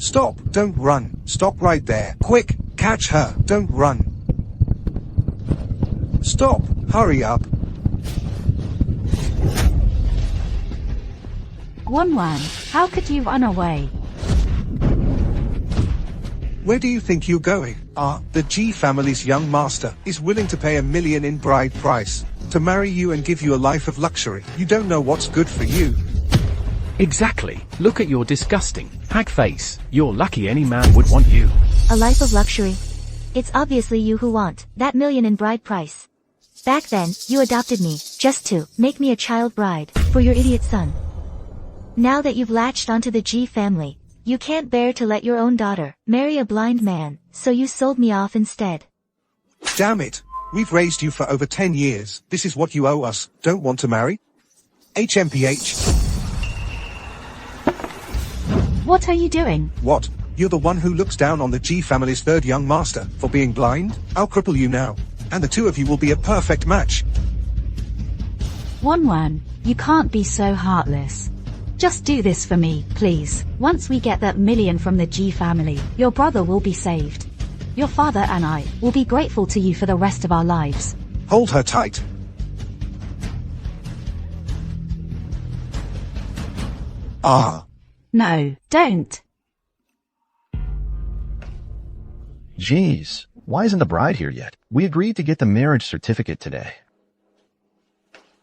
Stop, don't run. Stop right there. Quick, catch her. Don't run. Stop, hurry up. Wan, how could you run away? Where do you think you're going? The G family's young master is willing to pay $1 million in bride price to marry you and give you a life of luxury. You don't know what's good for you. Exactly. Look at your disgusting hack face. You're lucky any man would want you. A life of luxury. It's obviously you who want that $1 million in bride price. Back then, you adopted me, just to make me a child bride for your idiot son. Now that you've latched onto the G family, you can't bear to let your own daughter marry a blind man, so you sold me off instead. Damn it. We've raised you for over 10 years. This is what you owe us. Don't want to marry? HMPH. What are you doing? What? You're the one who looks down on the G family's third young master for being blind? I'll cripple you now. And the two of you will be a perfect match. Wan, you can't be so heartless. Just do this for me, please. Once we get that $1 million from the G family, your brother will be saved. Your father and I will be grateful to you for the rest of our lives. Hold her tight. No, don't. Jeez, why isn't the bride here yet? We agreed to get the marriage certificate today.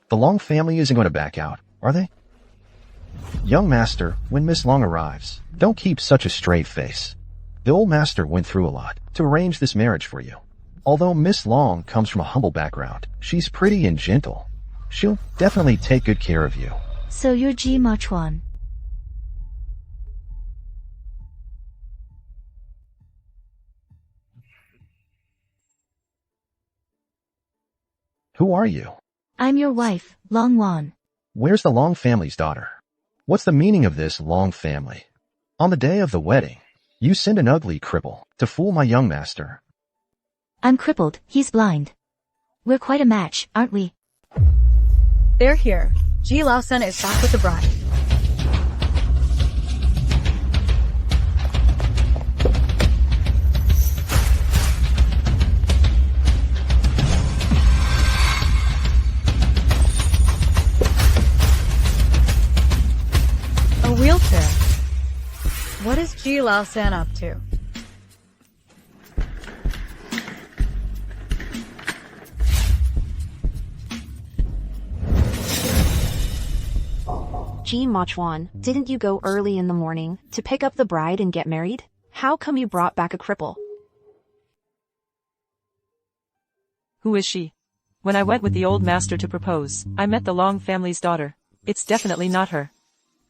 The Long family isn't going to back out, are they? Young master, when Miss Long arrives, don't keep such a straight face. The old master went through a lot to arrange this marriage for you. Although Miss Long comes from a humble background, she's pretty and gentle. She'll definitely take good care of you. So you're G Machwan. Who are you? I'm your wife, Long Wan. Where's the Long family's daughter? What's the meaning of this Long family? On the day of the wedding, you send an ugly cripple to fool my young master. I'm crippled, he's blind. We're quite a match, aren't we? They're here. Ji Lao-sen is back with the bride. A wheelchair. What is Ji Lao-sen up to? Ji Machwan, didn't you go early in the morning to pick up the bride and get married? How come you brought back a cripple? Who is she? When I went with the old master to propose, I met the Long family's daughter. It's definitely not her.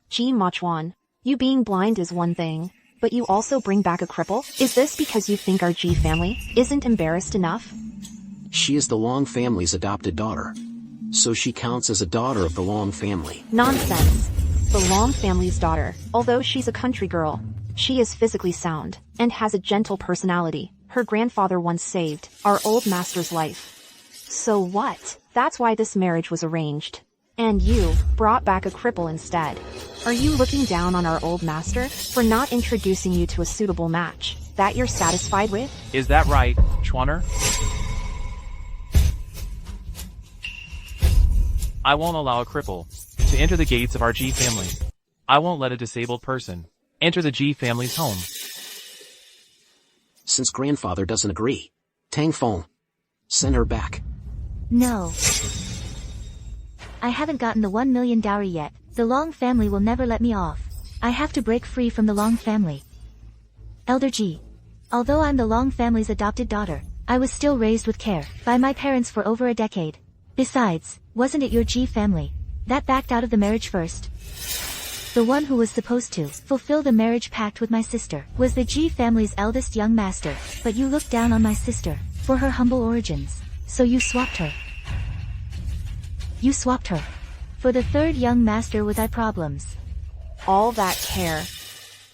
Ji Machwan, you being blind is one thing, but you also bring back a cripple? Is this because you think our Ji family isn't embarrassed enough? She is the Long family's adopted daughter, so she counts as a daughter of the Long family. Nonsense. The Long family's daughter, although she's a country girl, she is physically sound and has a gentle personality. Her grandfather once saved our old master's life. So what? That's why this marriage was arranged. And you brought back a cripple instead. Are you looking down on our old master for not introducing you to a suitable match that you're satisfied with? Is that right, Schwanner? I won't allow a cripple to enter the gates of our G family. I won't let a disabled person enter the G family's home. Since grandfather doesn't agree, Tang Feng, send her back. No. I haven't gotten the 1 million dowry yet. The Long family will never let me off. I have to break free from the Long family. Elder G. Although I'm the Long family's adopted daughter, I was still raised with care by my parents for over a decade. Besides, wasn't it your G family that backed out of the marriage first? The one who was supposed to fulfill the marriage pact with my sister was the G family's eldest young master, but you looked down on my sister for her humble origins, so you swapped her. You swapped her for the third young master with eye problems. All that care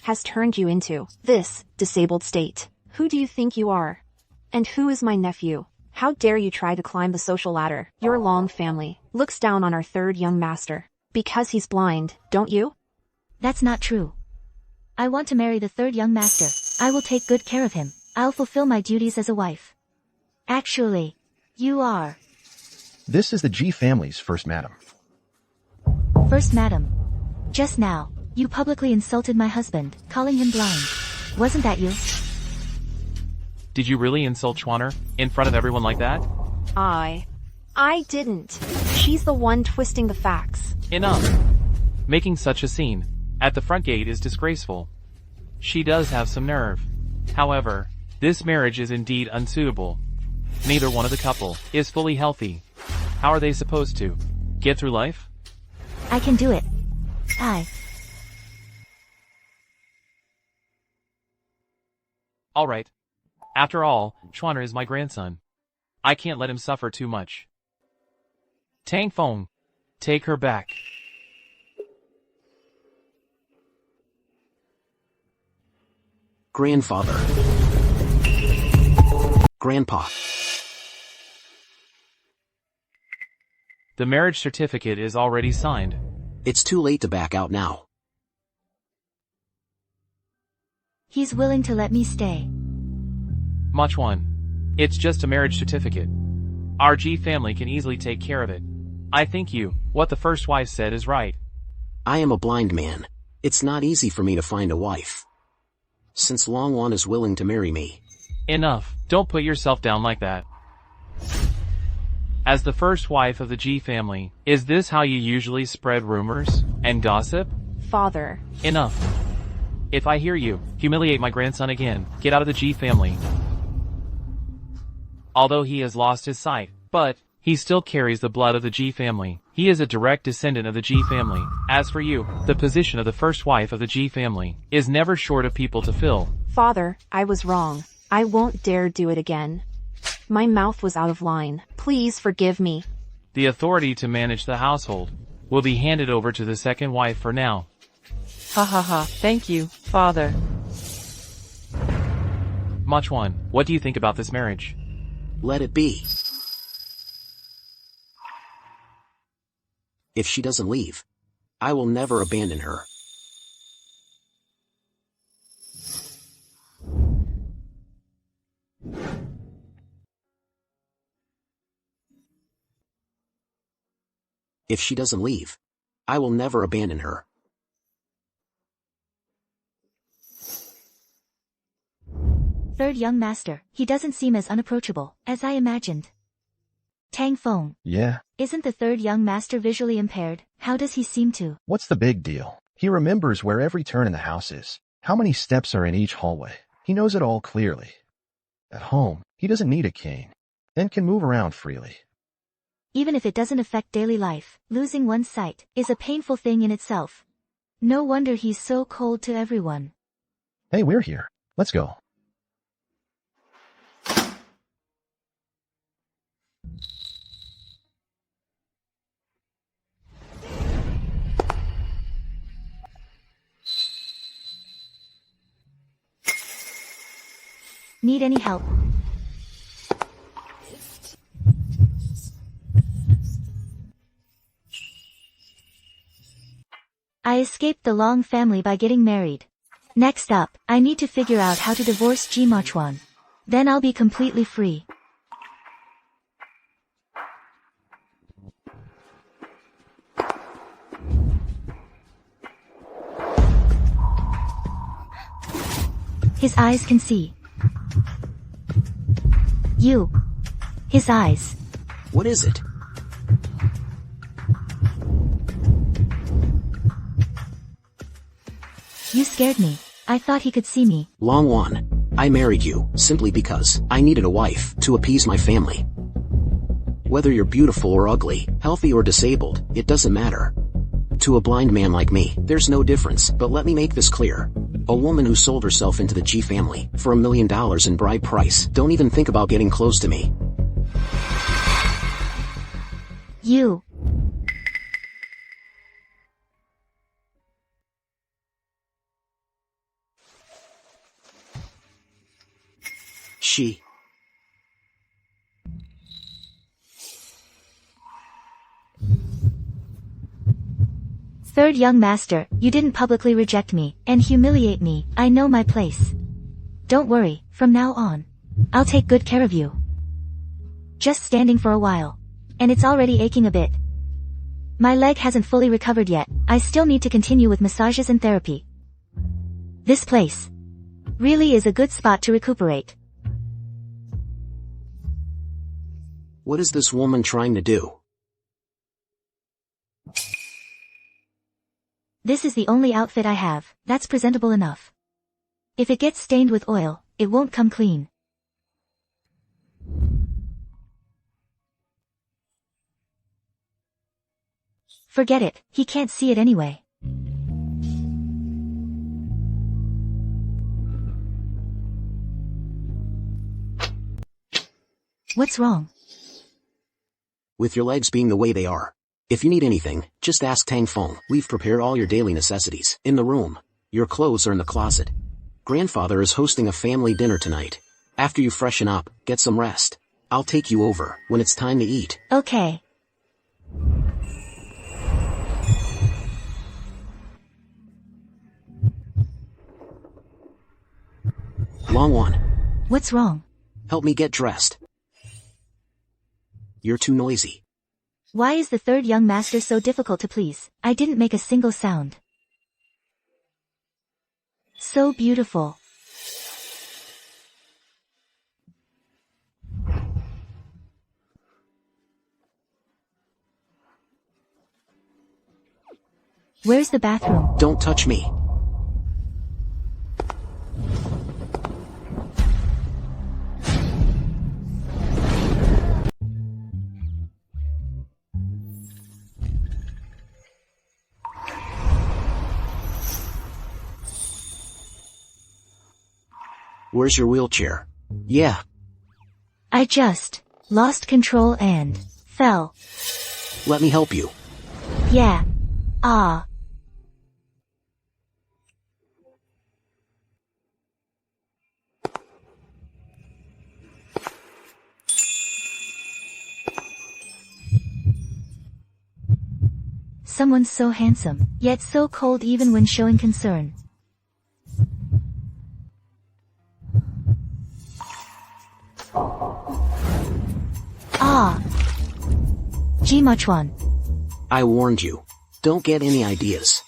has turned you into this disabled state. Who do you think you are? And who is my nephew? How dare you try to climb the social ladder? Your Long family looks down on our third young master because he's blind, don't you? That's not true. I want to marry the third young master. I will take good care of him. I'll fulfill my duties as a wife. Actually, you are. This is the G family's first madam. First madam. Just now, you publicly insulted my husband, calling him blind. Wasn't that you? Did you really insult Schwanner in front of everyone like that? I didn't. She's the one twisting the facts. Enough. Making such a scene at the front gate is disgraceful. She does have some nerve. However, this marriage is indeed unsuitable. Neither one of the couple is fully healthy. How are they supposed to get through life? I can do it. Alright. After all, Schwanner is my grandson. I can't let him suffer too much. Tang Feng, take her back. Grandfather. Grandpa. The marriage certificate is already signed. It's too late to back out now. He's willing to let me stay. Much one. It's just a marriage certificate. Our G family can easily take care of it. I think what the first wife said is right. I am a blind man. It's not easy for me to find a wife. Since Longwan is willing to marry me. Enough. Don't put yourself down like that. As the first wife of the G family, is this how you usually spread rumors and gossip? Father. Enough. If I hear you humiliate my grandson again, get out of the G family. Although he has lost his sight, but he still carries the blood of the G family. He is a direct descendant of the G family. As for you, the position of the first wife of the G family is never short of people to fill. Father, I was wrong. I won't dare do it again. My mouth was out of line. Please forgive me. The authority to manage the household will be handed over to the second wife for now. Ha ha ha, thank you, father. Much one, what do you think about this marriage? Let it be. If she doesn't leave, I will never abandon her. If she doesn't leave, I will never abandon her. Third young master, he doesn't seem as unapproachable as I imagined. Tang Feng. Yeah. Isn't the third young master visually impaired? How does he seem to? What's the big deal? He remembers where every turn in the house is, how many steps are in each hallway. He knows it all clearly. At home, he doesn't need a cane, and can move around freely. Even if it doesn't affect daily life, losing one's sight is a painful thing in itself. No wonder he's so cold to everyone. Hey, we're here. Let's go. Need any help? I escaped the Long family by getting married. Next up, I need to figure out how to divorce Ji Machuan. Then I'll be completely free. His eyes can see. His eyes. What is it? You scared me. I thought he could see me. Longwan, I married you simply because I needed a wife to appease my family. Whether you're beautiful or ugly, healthy or disabled, it doesn't matter. To a blind man like me, there's no difference, but let me make this clear. A woman who sold herself into the G family for $1 million in bride price, don't even think about getting close to me. She. Third young master, you didn't publicly reject me and humiliate me. I know my place. Don't worry, from now on, I'll take good care of you. Just standing for a while. And it's already aching a bit. My leg hasn't fully recovered yet. I still need to continue with massages and therapy. This place really is a good spot to recuperate. What is this woman trying to do? This is the only outfit I have that's presentable enough. If it gets stained with oil, it won't come clean. Forget it, he can't see it anyway. What's wrong? With your legs being the way they are. If you need anything, just ask Tang Feng. We've prepared all your daily necessities in the room. Your clothes are in the closet. Grandfather is hosting a family dinner tonight. After you freshen up, get some rest. I'll take you over when it's time to eat. Okay. Long one. What's wrong? Help me get dressed. You're too noisy. Why is the third young master so difficult to please? I didn't make a single sound. So beautiful. Where's the bathroom? Don't touch me. Where's your wheelchair? Yeah. I just lost control and fell. Let me help you. Yeah. Ah. Someone so handsome, yet so cold even when showing concern. Ah. Jimachuan. I warned you. Don't get any ideas.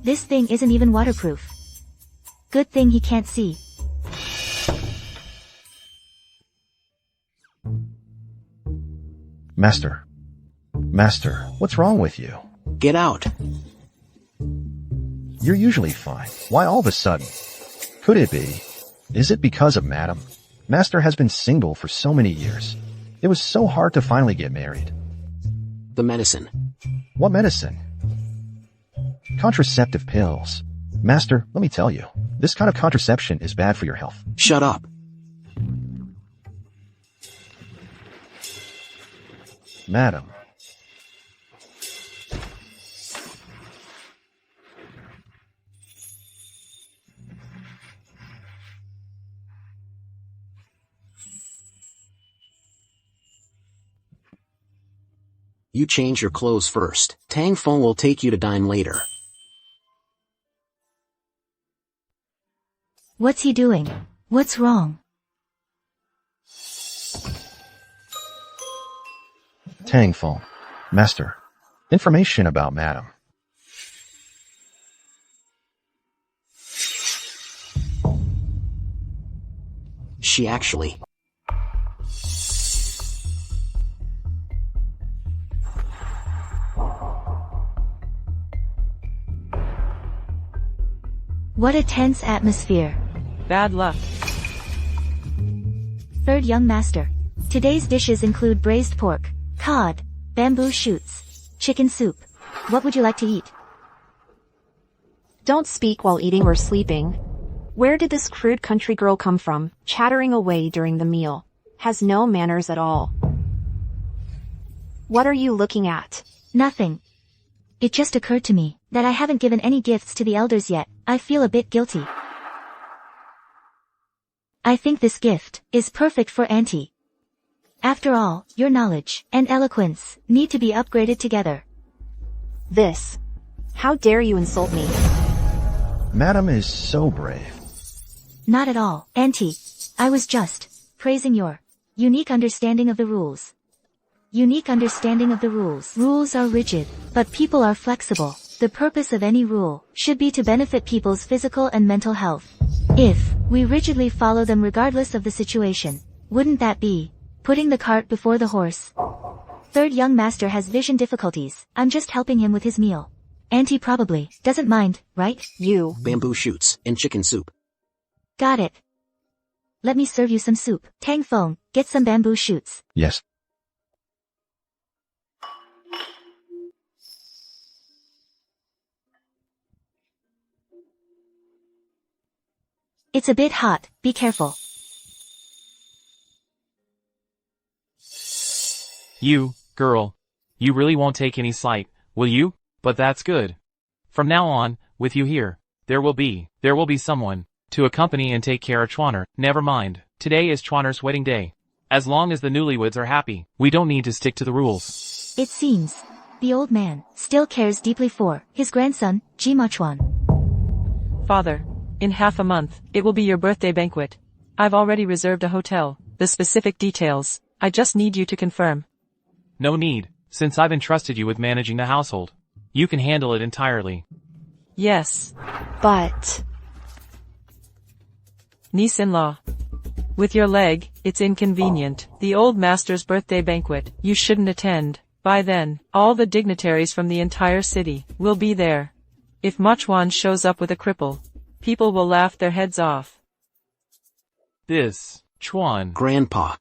This thing isn't even waterproof. Good thing he can't see. Master. Master, what's wrong with you? Get out. You're usually fine. Why all of a sudden? Could it be? Is it because of Madam? Master has been single for so many years. It was so hard to finally get married. The medicine. What medicine? Contraceptive pills. Master, let me tell you, this kind of contraception is bad for your health. Shut up. Madam. You change your clothes first. Tang Feng will take you to dine later. What's he doing? What's wrong? Tang Feng. Master. Information about Madam. She actually... What a tense atmosphere. Bad luck. Third young master. Today's dishes include braised pork, cod, bamboo shoots, chicken soup. What would you like to eat? Don't speak while eating or sleeping. Where did this crude country girl come from, chattering away during the meal? Has no manners at all. What are you looking at? Nothing. It just occurred to me that I haven't given any gifts to the elders yet. I feel a bit guilty. I think this gift is perfect for Auntie. After all, your knowledge and eloquence need to be upgraded together. This. How dare you insult me? Madam is so brave. Not at all, Auntie. I was just praising your unique understanding of the rules. Unique understanding of the rules. Rules are rigid, but people are flexible. The purpose of any rule should be to benefit people's physical and mental health. If we rigidly follow them regardless of the situation, wouldn't that be putting the cart before the horse? Third young master has vision difficulties. I'm just helping him with his meal. Auntie probably doesn't mind, right? You. Bamboo shoots and chicken soup. Got it. Let me serve you some soup. Tang Feng, get some bamboo shoots. Yes. It's a bit hot, be careful. You, girl. You really won't take any slight, will you? But that's good. From now on, with you here, there will be someone to accompany and take care of Chuaner. Never mind. Today is Chuaner's wedding day. As long as the newlyweds are happy, we don't need to stick to the rules. It seems the old man still cares deeply for his grandson, Jima Chuan. Father, in half a month, it will be your birthday banquet. I've already reserved a hotel. The specific details, I just need you to confirm. No need, since I've entrusted you with managing the household. You can handle it entirely. Yes. But... Niece-in-law. With your leg, it's inconvenient. The old master's birthday banquet, you shouldn't attend. By then, all the dignitaries from the entire city will be there. If Machuan shows up with a cripple, people will laugh their heads off. This, Chuan. Grandpa.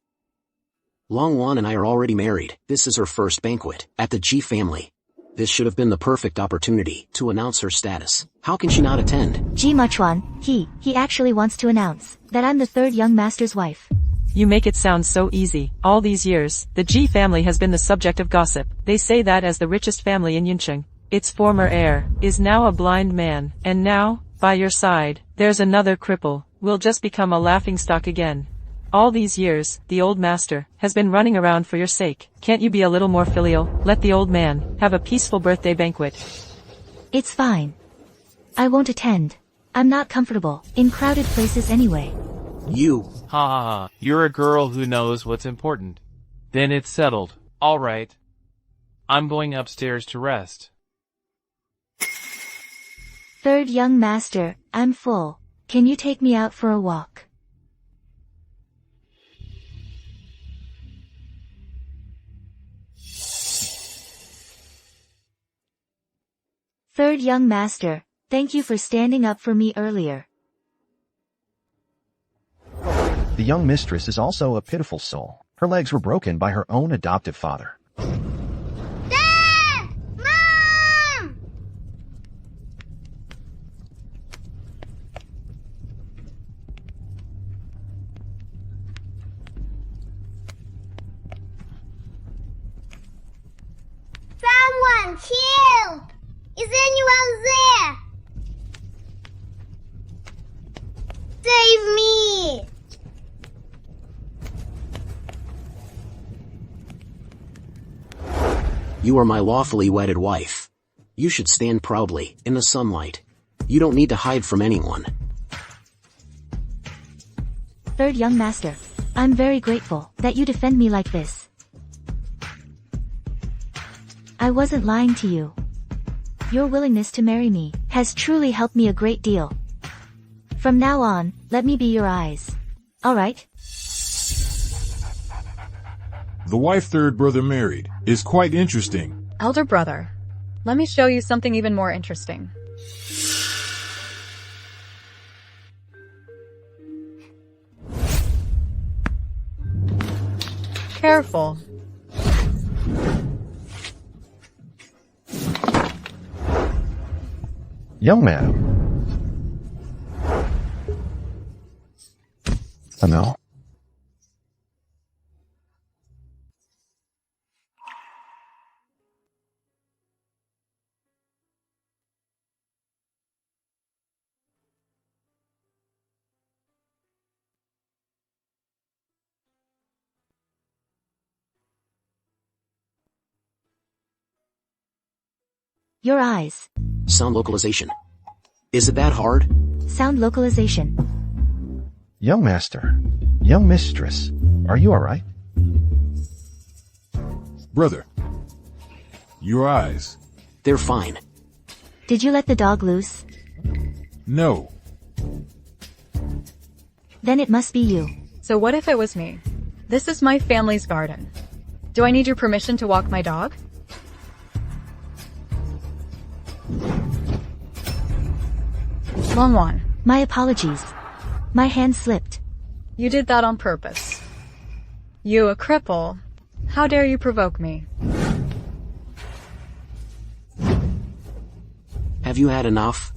Longwan and I are already married. This is her first banquet at the Ji family. This should have been the perfect opportunity to announce her status. How can she not attend? Jima Chuan, he actually wants to announce that I'm the third young master's wife. You make it sound so easy. All these years, the Ji family has been the subject of gossip. They say that as the richest family in Yuncheng, its former heir is now a blind man, and now, by your side, there's another cripple, will just become a laughingstock again. All these years, the old master has been running around for your sake. Can't you be a little more filial? Let the old man have a peaceful birthday banquet. It's fine. I won't attend. I'm not comfortable in crowded places anyway. You. Ha ha ha, you're a girl who knows what's important. Then it's settled. Alright. I'm going upstairs to rest. Third young master, I'm full. Can you take me out for a walk? Third young master, thank you for standing up for me earlier. The young mistress is also a pitiful soul. Her legs were broken by her own adoptive father. Dad! Mom! Someone, help! Is anyone there? Save me! You are my lawfully wedded wife. You should stand proudly in the sunlight. You don't need to hide from anyone. Third young master, I'm very grateful that you defend me like this. I wasn't lying to you. Your willingness to marry me has truly helped me a great deal. From now on, let me be your eyes. Alright? The wife third brother married is quite interesting. Elder brother, let me show you something even more interesting. Careful. Young man. Oh no. Your eyes. Sound localization. Is it that hard? Sound localization. Young master, young mistress, are you alright? Brother. Your eyes. They're fine. Did you let the dog loose? No. Then it must be you. So what if it was me? This is my family's garden. Do I need your permission to walk my dog? Longwan, My apologies. My hand slipped. you did that on purpose. You a cripple. How dare you provoke me? Have you had enough?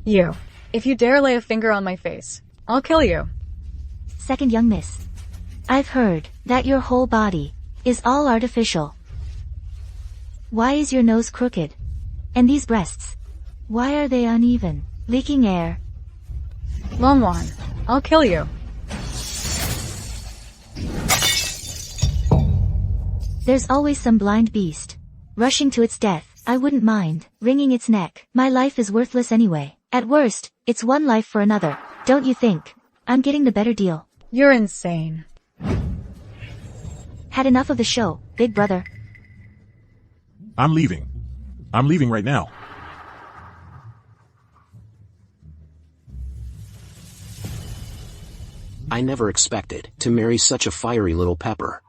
You. If you dare lay a finger on my face, I'll kill you. Second young miss. I've heard that your whole body is all artificial. Why is your nose crooked? And these breasts? Why are they uneven, leaking air? Longwan, I'll kill you. There's always some blind beast rushing to its death. I wouldn't mind wringing its neck. My life is worthless anyway. At worst, it's one life for another. Don't you think? I'm getting the better deal. You're insane. Had enough of the show, big brother. I'm leaving. I'm leaving right now. I never expected to marry such a fiery little pepper.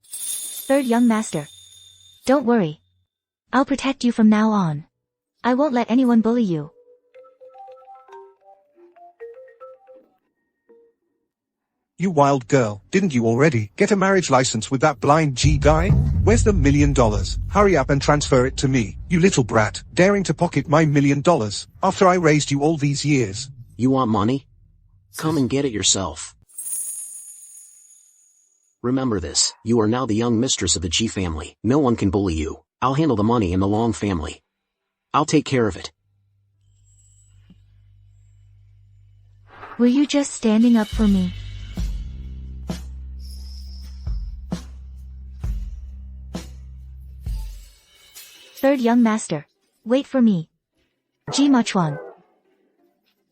Third young master. Don't worry. I'll protect you from now on. I won't let anyone bully you. You wild girl, didn't you already get a marriage license with that blind G guy? Where's the $1 million? Hurry up and transfer it to me, you little brat, daring to pocket my $1 million, after I raised you all these years. You want money? Come and get it yourself. Remember this, you are now the young mistress of the G family. No one can bully you. I'll handle the money in the Long family. I'll take care of it. Were you just standing up for me? Third young master. Wait for me. Ji Machuan.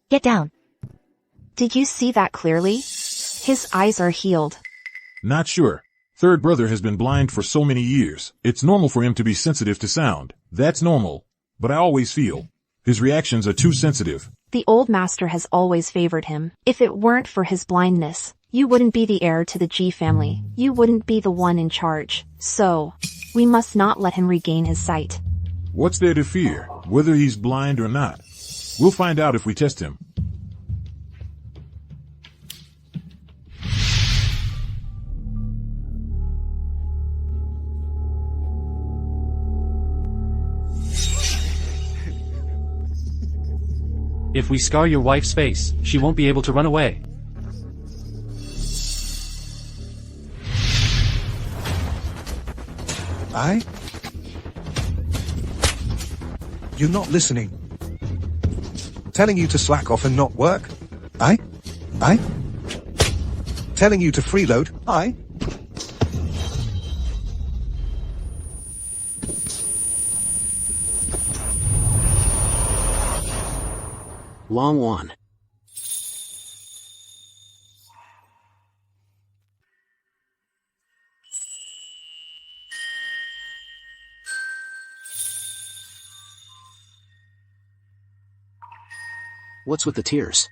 Get down. Did you see that clearly? His eyes are healed. Not sure. Third brother has been blind for so many years. It's normal for him to be sensitive to sound. That's normal. But I always feel his reactions are too sensitive. The old master has always favored him. If it weren't for his blindness, you wouldn't be the heir to the G family. You wouldn't be the one in charge. So, we must not let him regain his sight. What's there to fear, whether he's blind or not? We'll find out if we test him. If we scar your wife's face, she won't be able to run away. You're not listening. Telling you to slack off and not work? Telling you to freeload? Long one. What's with the tears?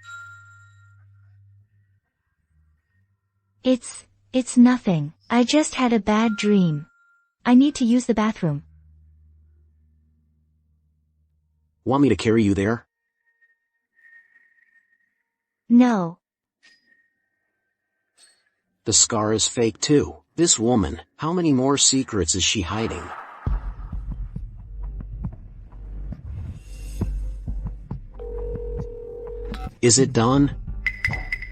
It's nothing. I just had a bad dream. I need to use the bathroom. Want me to carry you there? No. The scar is fake too. This woman, how many more secrets is she hiding? Is it done?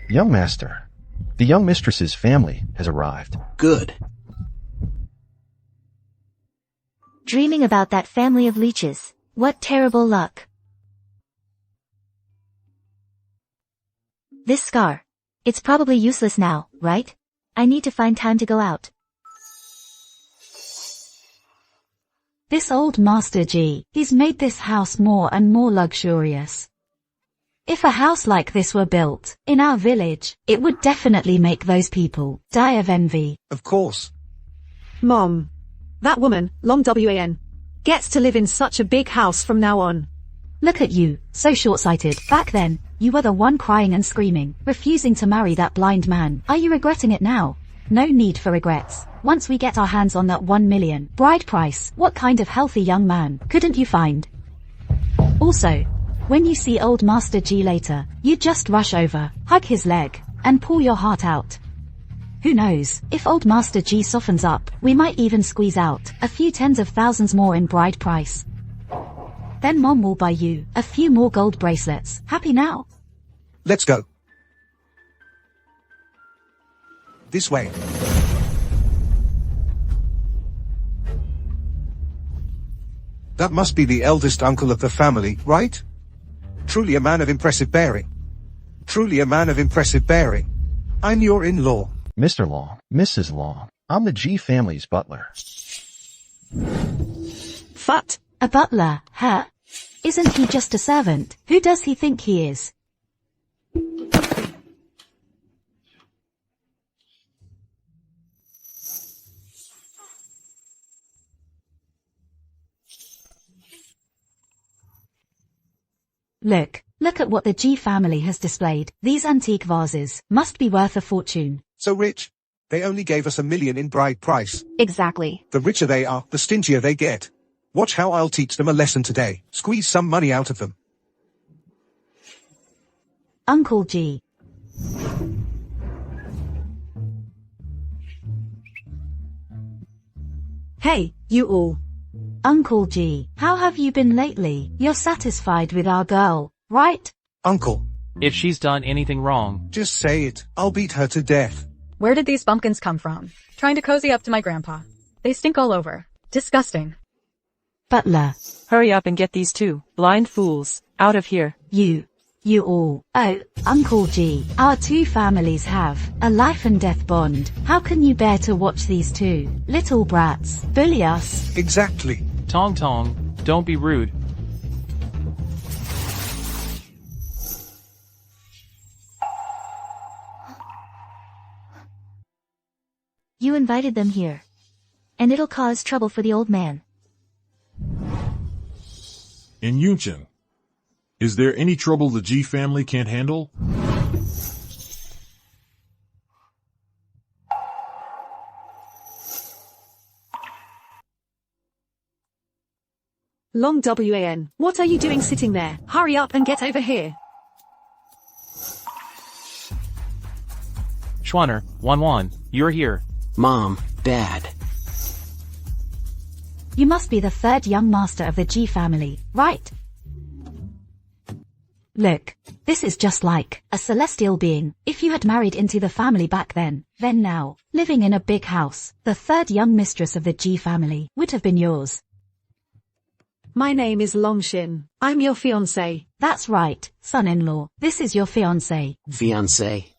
Young master, the young mistress's family has arrived. Good. Dreaming about that family of leeches. What terrible luck. This scar. It's probably useless now, right? I need to find time to go out. This old Master G, he's made this house more and more luxurious. If a house like this were built in our village, it would definitely make those people die of envy. Of course. Mom. That woman, Long Wan, gets to live in such a big house from now on. Look at you, so short-sighted. Back then, you were the one crying and screaming, refusing to marry that blind man. Are you regretting it now? No need for regrets. Once we get our hands on that 1 million bride price, what kind of healthy young man couldn't you find? Also, when you see old Master G later, you just rush over, hug his leg, and pour your heart out. Who knows, if old Master G softens up, we might even squeeze out a few tens of thousands more in bride price. Then Mom will buy you a few more gold bracelets. Happy now? Let's go. This way. That must be the eldest uncle of the family, right? Truly a man of impressive bearing. Truly a man of impressive bearing. I'm your in-law. Mr. Long, Mrs. Long, I'm the G family's butler. Fut. A butler, huh? Isn't he just a servant? Who does he think he is? Look at what the G family has displayed. These antique vases must be worth a fortune. So rich. They only gave us $1 million in bride price. Exactly. The richer they are, the stingier they get. Watch how I'll teach them a lesson today. Squeeze some money out of them. Uncle G. Hey, you all. Uncle G, how have you been lately? You're satisfied with our girl, right? Uncle. If she's done anything wrong, Just say it. I'll beat her to death. Where did these bumpkins come from? Trying to cozy up to my grandpa. They stink all over. Disgusting. Butler. Hurry up and get these two blind fools out of here. You all. Oh, Uncle G, our two families have a life and death bond. How can you bear to watch these two little brats bully us? Exactly. Tong Tong, don't be rude. You invited them here. And it'll cause trouble for the old man. In Yunchen, is there any trouble the G family can't handle? Long Wan, what are you doing sitting there? Hurry up and get over here. Schwanner, Wan, you're here. Mom, Dad. You must be the third young master of the G family, right? Look, this is just like a celestial being. If you had married into the family back then now, living in a big house, the third young mistress of the G family would have been yours. My name is Longshin. I'm your fiancé. That's right, son-in-law. This is your fiancé. Fiancé.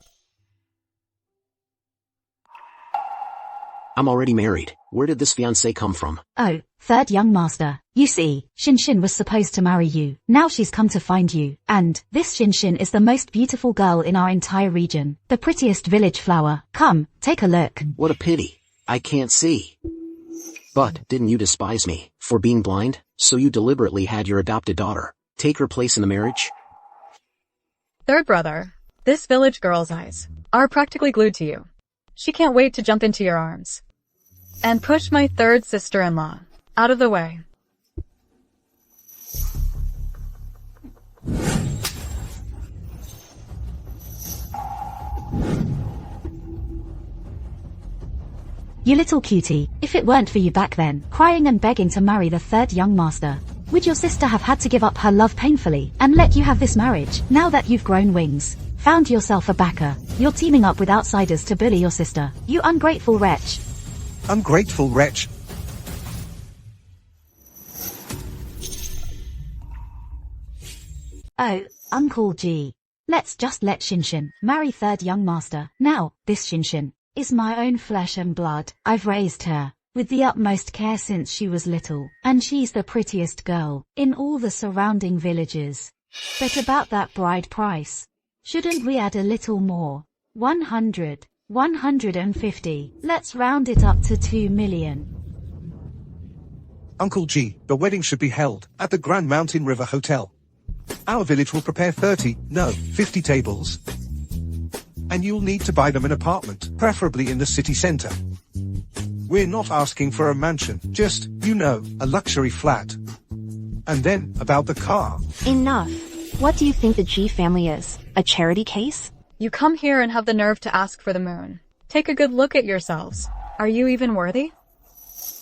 I'm already married. Where did this fiancé come from? Oh, third young master. You see, Shinshin was supposed to marry you. Now she's come to find you. And this Shinshin is the most beautiful girl in our entire region. The prettiest village flower. Come, take a look. What a pity. I can't see. But, didn't you despise me for being blind? So you deliberately had your adopted daughter take her place in the marriage? Third brother, this village girl's eyes are practically glued to you. She can't wait to jump into your arms and push my third sister-in-law out of the way. You little cutie, if it weren't for you back then, crying and begging to marry the third young master, would your sister have had to give up her love painfully and let you have this marriage? Now that you've grown wings, found yourself a backer, you're teaming up with outsiders to bully your sister. You ungrateful wretch. Ungrateful wretch. Oh, Uncle G. Let's just let Shinshin marry third young master. Now, this Shinshin is my own flesh and blood. I've raised her. with the utmost care since she was little, and she's the prettiest girl in all the surrounding villages. But about that bride price, shouldn't we add a little more? 100, 150, let's round it up to 2 million. Uncle G, the wedding should be held at the Grand Mountain River Hotel. Our village will prepare 50 tables. And you'll need to buy them an apartment, preferably in the city center. We're not asking for a mansion, just, a luxury flat. And then, about the car. Enough. What do you think the G family is? A charity case? You come here and have the nerve to ask for the moon. Take a good look at yourselves. Are you even worthy?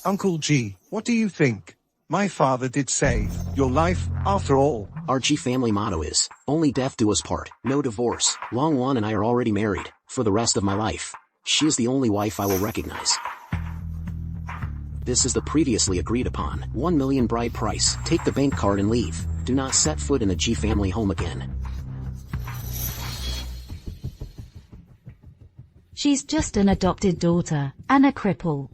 Uncle G, what do you think? My father did save your life, after all. Our G family motto is, only death do us part, no divorce. Long Wan and I are already married, for the rest of my life. She is the only wife I will recognize. This is the previously agreed upon 1 million bride price. Take the bank card and leave. Do not set foot in the G family home again. She's just an adopted daughter, and a cripple.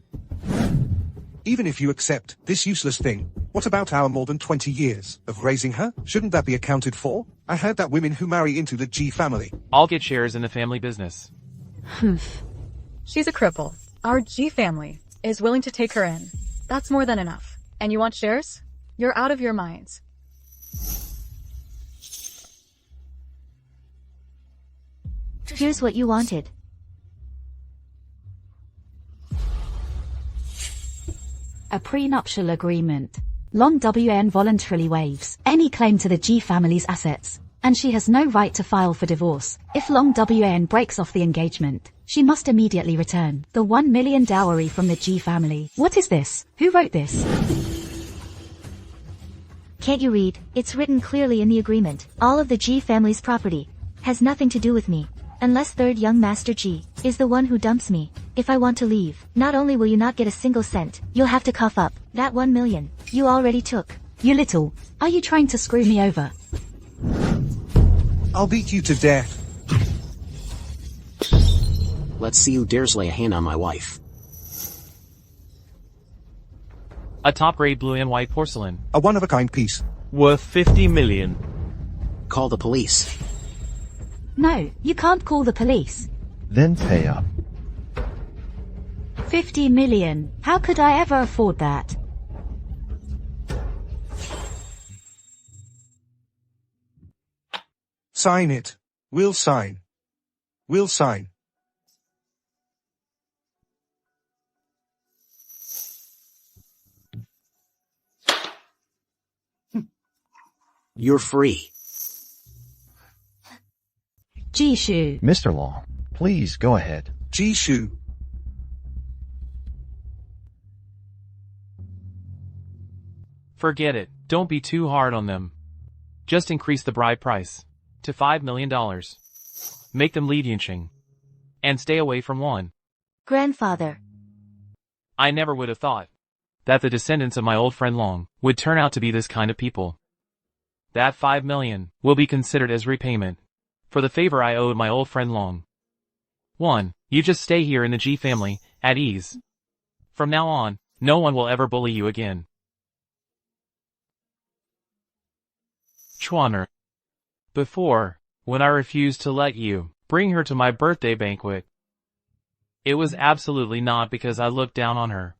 Even if you accept this useless thing, what about our more than 20 years of raising her? Shouldn't that be accounted for? I heard that women who marry into the G family I'll get shares in the family business. She's a cripple. Our G family is willing to take her in. That's more than enough. And you want shares? You're out of your minds. Here's what you wanted. A prenuptial agreement. Long WN voluntarily waives any claim to the G family's assets, and she has no right to file for divorce. If Long WN breaks off the engagement, she must immediately return the 1 million dowry from the G family. What is this? Who wrote this? Can't you read? It's written clearly in the agreement. All of the G family's property has nothing to do with me. Unless third young Master G is the one who dumps me. If I want to leave, not only will you not get a single cent, you'll have to cough up that 1 million you already took. You little, are you trying to screw me over? I'll beat you to death. Let's see who dares lay a hand on my wife. A top-grade blue and white porcelain. A one-of-a-kind piece. Worth 50 million. Call the police. No, you can't call the police. Then pay up. 50 million. How could I ever afford that? Sign it. We'll sign. We'll sign. You're free. Jishu. Mr. Long, please go ahead. Jishu. Forget it. Don't be too hard on them. Just increase the bride price to $5 million. Make them lead Yinching. And stay away from Juan. Grandfather. I never would have thought that the descendants of my old friend Long would turn out to be this kind of people. That 5 million will be considered as repayment for the favor I owed my old friend Long. 1. You just stay here in the G family, at ease. From now on, no one will ever bully you again. Chuaner. Before, when I refused to let you bring her to my birthday banquet, it was absolutely not because I looked down on her.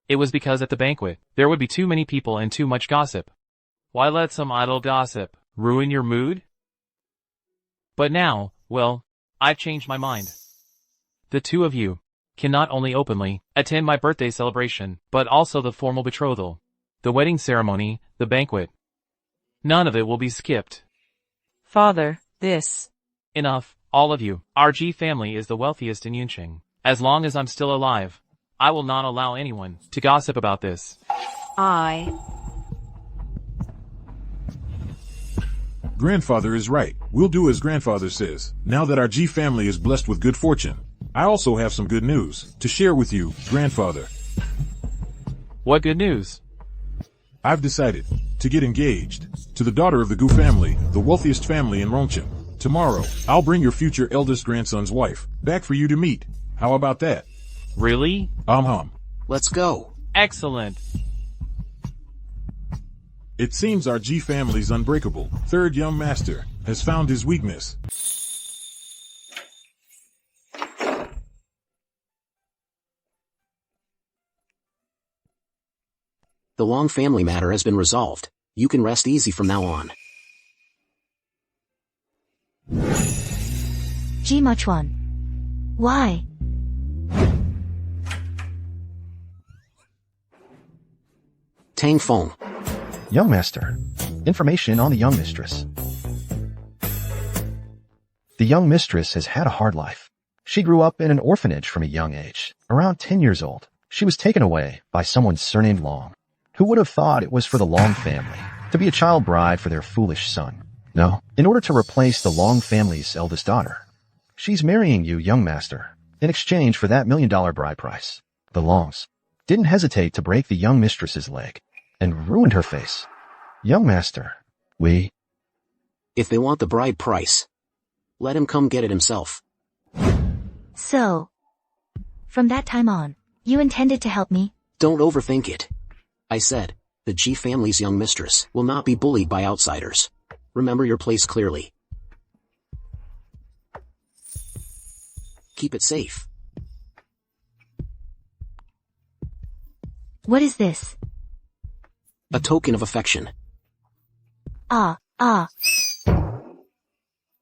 It was because at the banquet, there would be too many people and too much gossip. Why let some idle gossip ruin your mood? But now, well, I've changed my mind. The two of you can not only openly attend my birthday celebration, but also the formal betrothal, the wedding ceremony, the banquet. None of it will be skipped. Father, this. Enough, all of you. Our G family is the wealthiest in Yunqing. As long as I'm still alive, I will not allow anyone to gossip about this. Grandfather is right. We'll do as grandfather says. Now that our G family is blessed with good fortune, I also have some good news to share with you, grandfather. What good news? I've decided to get engaged to the daughter of the Gu family, the wealthiest family in Rongchen. Tomorrow, I'll bring your future eldest grandson's wife back for you to meet. How about that? Really? Let's go. Excellent. It seems our G family's unbreakable. Third young master has found his weakness. The Long family matter has been resolved. You can rest easy from now on. Ji Machuan. Why? Tang Feng. Young master. Information on the young mistress. The young mistress has had a hard life. She grew up in an orphanage from a young age. Around 10 years old, she was taken away by someone surnamed Long. Who would have thought it was for the Long family to be a child bride for their foolish son? No, in order to replace the Long family's eldest daughter. She's marrying you, young master, in exchange for that $1 million bride price. The Longs didn't hesitate to break the young mistress's leg and ruined her face. Young master, If they want the bride price, let him come get it himself. So, from that time on, you intended to help me? Don't overthink it. I said, the G family's young mistress will not be bullied by outsiders. Remember your place clearly. Keep it safe. What is this? A token of affection.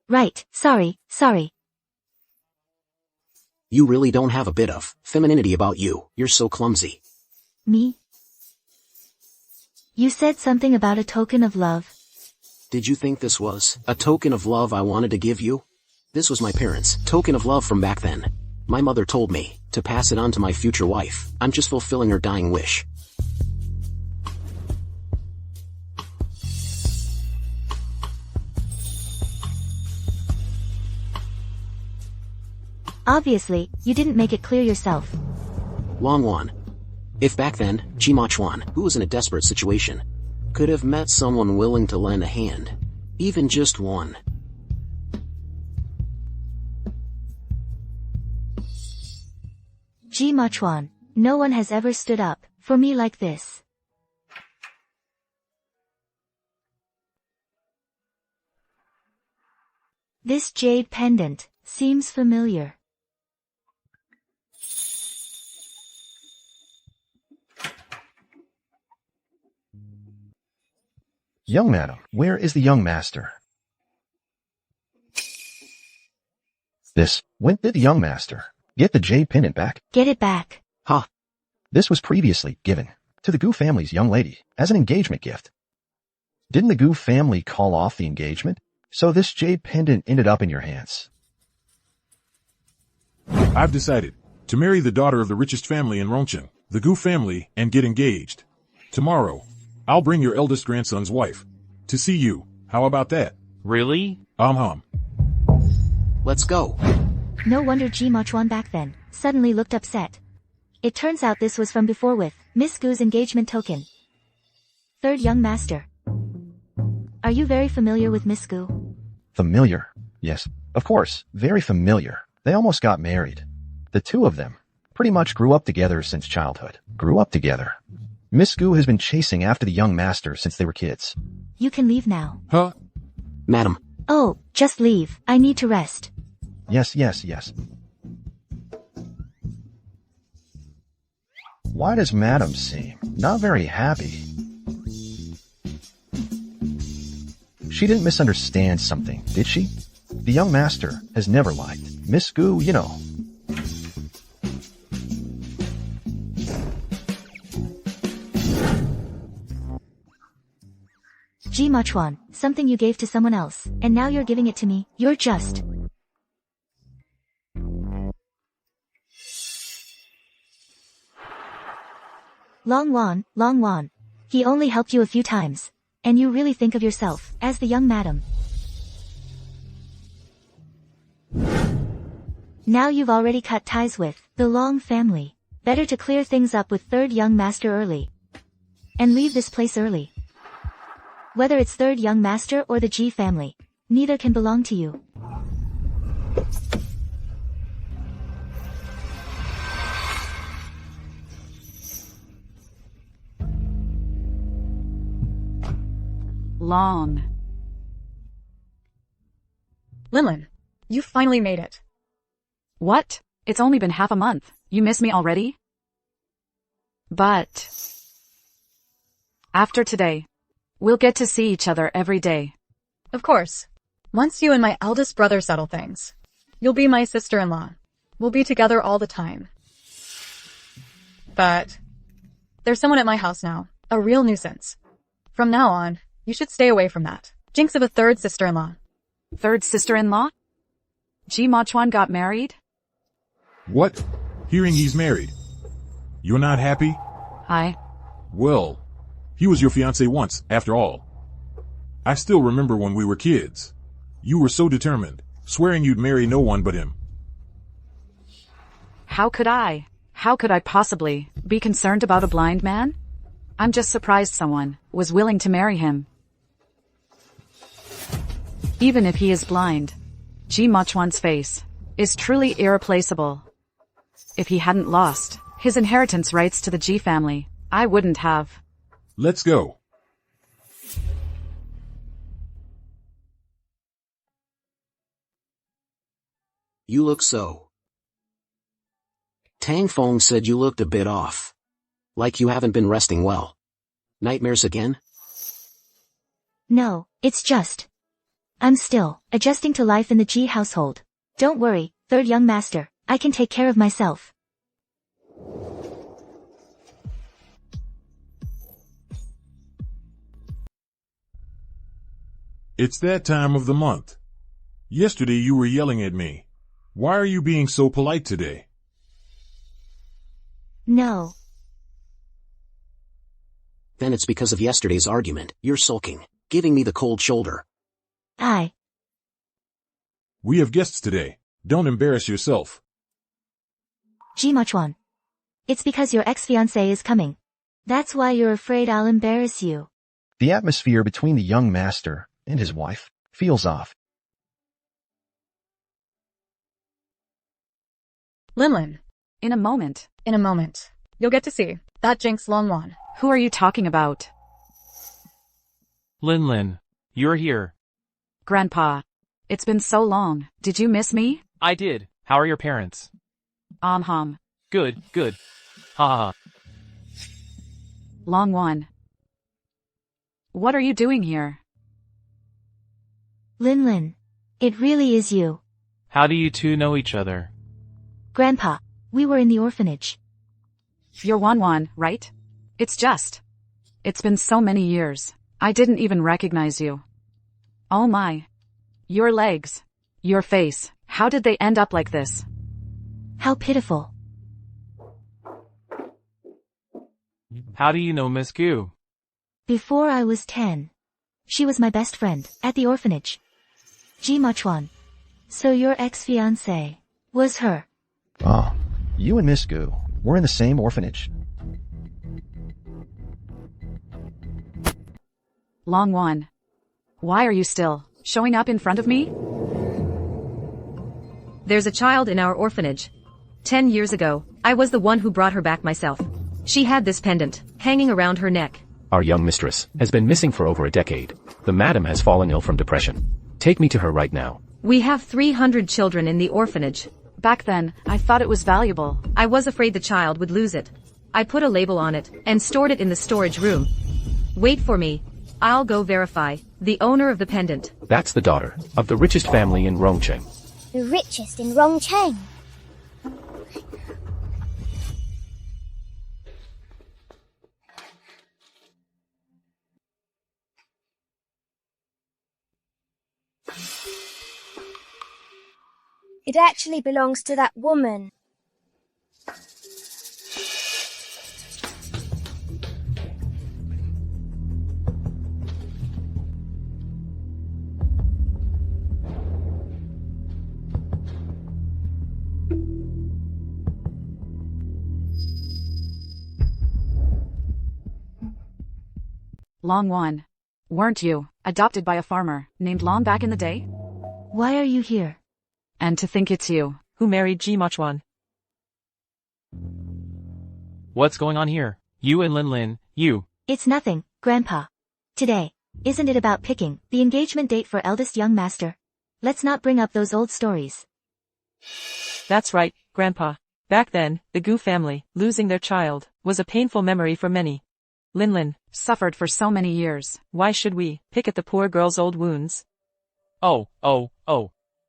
Right, sorry. You really don't have a bit of femininity about you. You're so clumsy. Me? You said something about a token of love. Did you think this was a token of love I wanted to give you? This was my parents' token of love from back then. My mother told me to pass it on to my future wife. I'm just fulfilling her dying wish. Obviously, you didn't make it clear yourself. Long Wan. If back then, Ji Machuan, who was in a desperate situation, could have met someone willing to lend a hand, even just one. Ji Machuan, no one has ever stood up for me like this. This jade pendant seems familiar. Young madam, where is the young master? When did the young master get the jade pendant back? Get it back. Ha! This was previously given to the Gu family's young lady as an engagement gift. Didn't the Gu family call off the engagement? So this jade pendant ended up in your hands. I've decided to marry the daughter of the richest family in Rongcheng, the Gu family, and get engaged. Tomorrow, I'll bring your eldest grandson's wife to see you. How about that? Really? Let's go. No wonder Ji Machuan back then suddenly looked upset. It turns out this was from before with Miss Gu's engagement token. Third young master. Are you very familiar with Miss Gu? Familiar? Yes, of course, very familiar. They almost got married. The two of them pretty much grew up together since childhood. Miss Gu has been chasing after the young master since they were kids. You can leave now. Huh? Madam. Oh, just leave. I need to rest. Yes. Why does Madam seem not very happy? She didn't misunderstand something, did she? The young master has never liked Miss Gu, you know. Ji Machuan, something you gave to someone else, and now you're giving it to me. You're just... Long Wan. He only helped you a few times. And you really think of yourself as the young madam. Now you've already cut ties with the Long family. Better to clear things up with third young master early. And leave this place early. Whether it's third young master or the G family, neither can belong to you. Long. Linlin, you finally made it. What? It's only been half a month. You miss me already? But after today, we'll get to see each other every day. Of course. Once you and my eldest brother settle things, you'll be my sister-in-law. We'll be together all the time. But there's someone at my house now, a real nuisance. From now on, you should stay away from that. Jinx of a third sister-in-law. Third sister-in-law? Ji Machuan got married? What? Hearing he's married. You're not happy? Well, he was your fiancé once, after all. I still remember when we were kids. You were so determined, swearing you'd marry no one but him. How could I possibly be concerned about a blind man? I'm just surprised someone was willing to marry him. Even if he is blind, Ji Machuan's face is truly irreplaceable. If he hadn't lost his inheritance rights to the Ji family, I wouldn't have. Let's go. You look so. Tang Fong said you looked a bit off. Like you haven't been resting well. Nightmares again? No, it's just. I'm still adjusting to life in the Ji household. Don't worry, third young master, I can take care of myself. It's that time of the month. Yesterday you were yelling at me. Why are you being so polite today? No. Then it's because of yesterday's argument. You're sulking, giving me the cold shoulder. We have guests today. Don't embarrass yourself. Ji Machuan. It's because your ex-fiancé is coming. That's why you're afraid I'll embarrass you. The atmosphere between the young master and his wife feels off. Linlin. In a moment. You'll get to see that Jinx Longwan. Who are you talking about? Linlin, you're here. Grandpa. It's been so long. Did you miss me? I did. How are your parents? Good. Ha ha. Longwan. What are you doing here? Linlin. It really is you. How do you two know each other? Grandpa, we were in the orphanage. You're Wanwan, right? It's been so many years. I didn't even recognize you. Oh my. Your legs. Your face. How did they end up like this? How pitiful. How do you know Miss Gu? Before I was 10. She was my best friend at the orphanage. Ji Machuan. So your ex-fiancé was her. Oh, you and Miss Gu were in the same orphanage. Longwan. Why are you still showing up in front of me? There's a child in our orphanage. 10 years ago, I was the one who brought her back myself. She had this pendant hanging around her neck. Our young mistress has been missing for over a decade. The madam has fallen ill from depression. Take me to her right now. We have 300 children in the orphanage. Back then, I thought it was valuable. I was afraid the child would lose it. I put a label on it and stored it in the storage room. Wait for me. I'll go verify. The owner of the pendant. That's the daughter of the richest family in Rongcheng. The richest in Rongcheng. It actually belongs to that woman. Longwan. Weren't you adopted by a farmer named Long back in the day? Why are you here? And to think it's you who married Ji Machuan. What's going on here? You and Linlin, you. It's nothing, Grandpa. Today, Isn't it about picking the engagement date for eldest young master? Let's not bring up those old stories. That's right, Grandpa. Back then, the Gu family, losing their child, was a painful memory for many. Linlin suffered for so many years. Why should we pick at the poor girl's old wounds? Oh.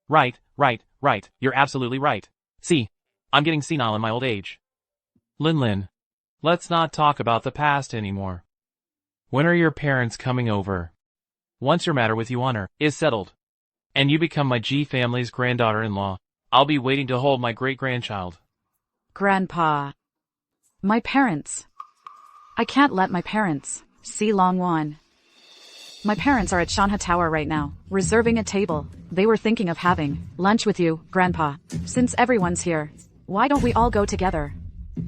Right. You're absolutely right. See, I'm getting senile in my old age. Linlin, let's not talk about the past anymore. When are your parents coming over? Once your matter with Yuan is settled, and you become my G family's granddaughter-in-law, I'll be waiting to hold my great-grandchild. Grandpa. My parents. I can't let my parents see Longwan. My parents are at Shanha Tower right now, reserving a table. They were thinking of having lunch with you, Grandpa. Since everyone's here, why don't we all go together?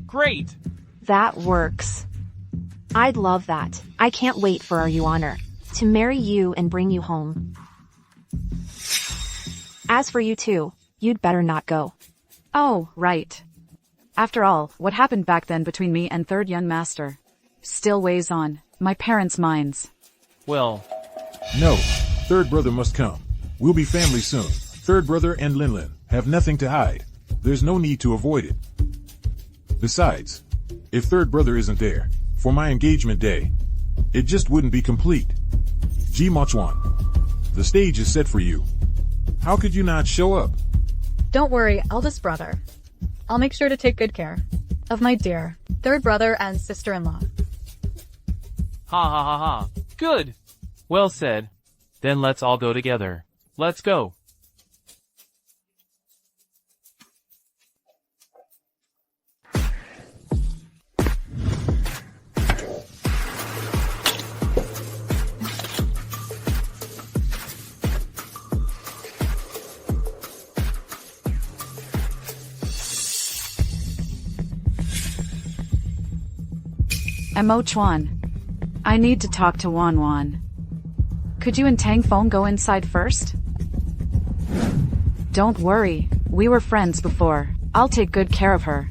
Great! That works. I'd love that. I can't wait for our Yuaner to marry you and bring you home. As for you two, you'd better not go. Oh, right. After all, what happened back then between me and third young master still weighs on my parents' minds. Well, no. Third brother must come. We'll be family soon. Third brother and Linlin have nothing to hide. There's no need to avoid it. Besides, if third brother isn't there for my engagement day, it just wouldn't be complete. Ji Mochuan, the stage is set for you. How could you not show up? Don't worry, eldest brother. I'll make sure to take good care of my dear third brother and sister-in-law. Ha. Good. Well said. Then let's all go together. Let's go. Mo Chuan. I need to talk to Wan Wan. Could you and Tang Feng go inside first? Don't worry, we were friends before. I'll take good care of her.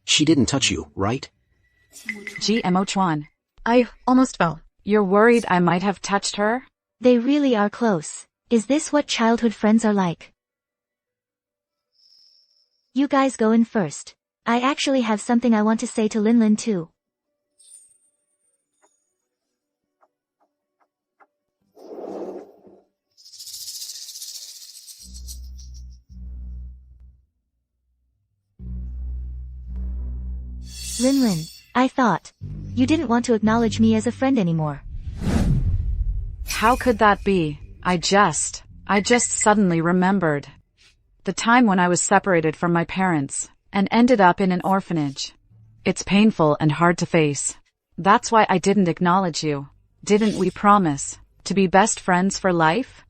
She didn't touch you, right? Mo Chuan. I almost fell. You're worried I might have touched her? They really are close. Is this what childhood friends are like? You guys go in first. I actually have something I want to say to Linlin too. Linlin, I thought you didn't want to acknowledge me as a friend anymore. How could that be? I just suddenly remembered the time when I was separated from my parents and ended up in an orphanage. It's painful and hard to face. That's why I didn't acknowledge you. Didn't we promise to be best friends for life?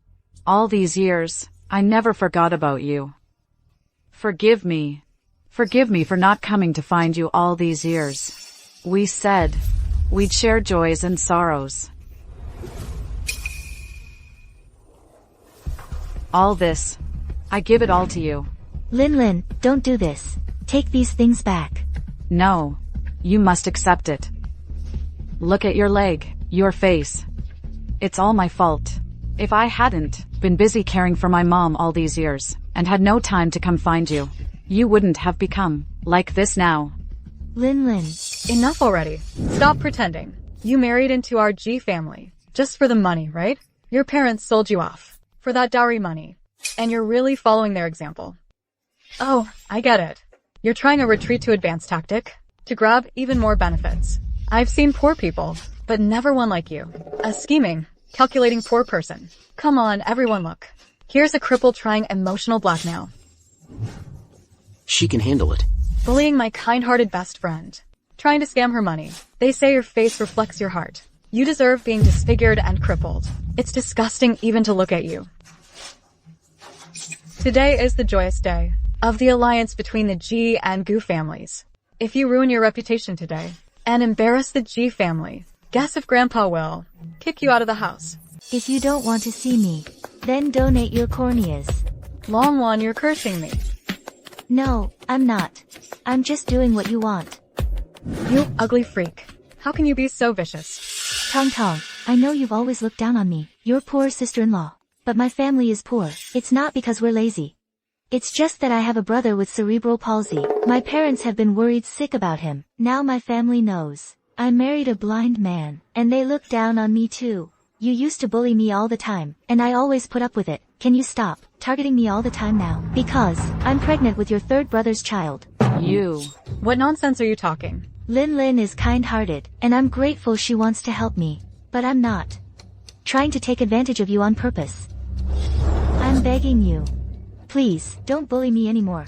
All these years, I never forgot about you. Forgive me. Forgive me for not coming to find you all these years. We said we'd share joys and sorrows. All this, I give it all to you. Linlin, don't do this. Take these things back. No, you must accept it. Look at your leg, your face. It's all my fault. If I hadn't been busy caring for my mom all these years and had no time to come find you, you wouldn't have become like this now. Linlin. Enough already. Stop pretending. You married into our G family. Just for the money, right? Your parents sold you off for that dowry money. And you're really following their example. Oh, I get it. You're trying a retreat to advance tactic to grab even more benefits. I've seen poor people, but never one like you. A scheming, calculating poor person. Come on, everyone look. Here's a cripple trying emotional blackmail. She can handle it. Bullying my kind-hearted best friend. Trying to scam her money. They say your face reflects your heart. You deserve being disfigured and crippled. It's disgusting even to look at you. Today is the joyous day of the alliance between the G and Gu families. If you ruin your reputation today and embarrass the G family, guess if Grandpa will kick you out of the house. If you don't want to see me Then donate your corneas. Long one, you're cursing me. No, I'm not. I'm just doing what you want. You ugly freak. How can you be so vicious? Tong Tong, I know you've always looked down on me, your poor sister-in-law. But my family is poor. It's not because we're lazy. It's just that I have a brother with cerebral palsy. My parents have been worried sick about him. Now my family knows. I married a blind man, and they look down on me too. You used to bully me all the time, and I always put up with it. Can you stop targeting me all the time now? Because I'm pregnant with your third brother's child. You. What nonsense are you talking? Lin Lin is kind-hearted, and I'm grateful she wants to help me. But I'm not trying to take advantage of you on purpose. I'm begging you. Please, don't bully me anymore.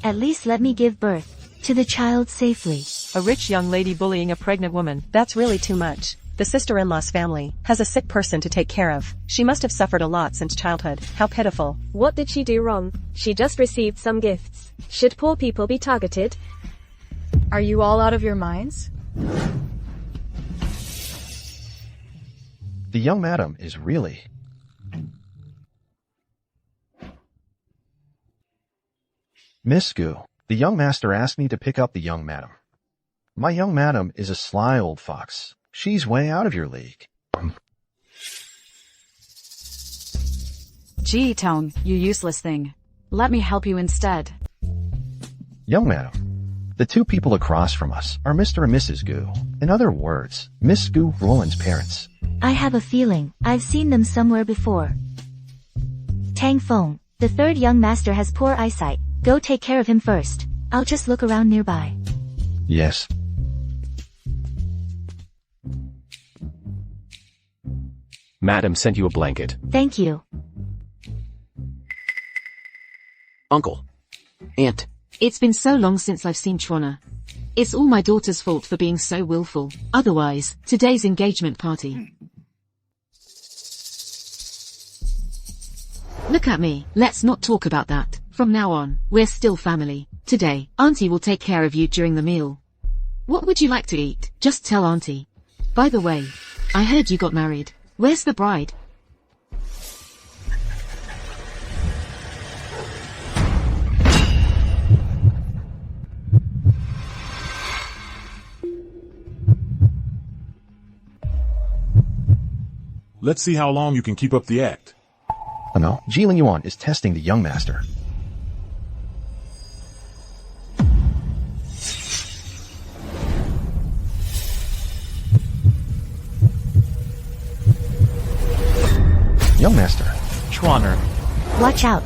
At least let me give birth to the child safely. A rich young lady bullying a pregnant woman. That's really too much. The sister-in-law's family has a sick person to take care of. She must have suffered a lot since childhood. How pitiful. What did she do wrong? She just received some gifts. Should poor people be targeted? Are you all out of your minds? The young madam is really... Miss Goo, the young master asked me to pick up the young madam. My young madam is a sly old fox. She's way out of your league. Gee, Tong, you useless thing. Let me help you instead. Young madam, the two people across from us are Mr. and Mrs. Goo. In other words, Miss Goo Roland's parents. I have a feeling I've seen them somewhere before. Tang Feng, the third young master has poor eyesight. Go take care of him first. I'll just look around nearby. Yes. Madam sent you a blanket. Thank you. Uncle. Aunt. It's been so long since I've seen Chuana. It's all my daughter's fault for being so willful. Otherwise, today's engagement party. Look at me. Let's not talk about that. From now on, we're still family. Today, Auntie will take care of you during the meal. What would you like to eat? Just tell Auntie. By the way, I heard you got married. Where's the bride? Let's see how long you can keep up the act. Oh no, Jilin Yuan is testing the young master. Young master. Chuaner. Watch out.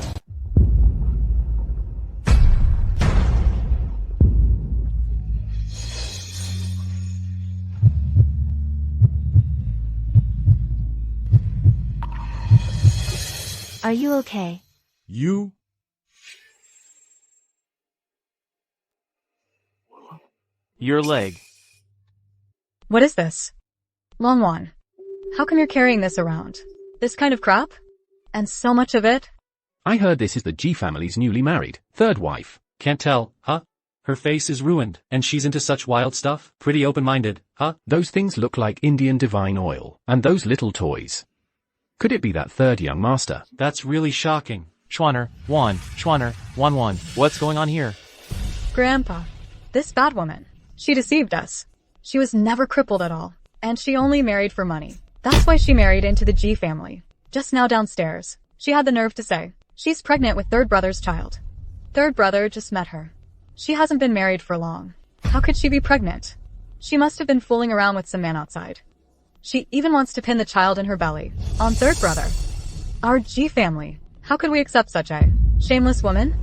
Are you okay? You? Your leg. What is this? Longwan, how come you're carrying this around? This kind of crap? And so much of it? I heard this is the G family's newly married third wife. Can't tell, huh? Her face is ruined, and she's into such wild stuff? Pretty open-minded, huh? Those things look like Indian divine oil. And those little toys. Could it be that third young master? That's really shocking. Chuaner, Chuaner, Wan. What's going on here? Grandpa, this bad woman. She deceived us. She was never crippled at all. And she only married for money. That's why she married into the G family. Just now downstairs, she had the nerve to say, she's pregnant with third brother's child. Third brother just met her. She hasn't been married for long. How could she be pregnant? She must have been fooling around with some man outside. She even wants to pin the child in her belly. On third brother. Our G family. How could we accept such a shameless woman?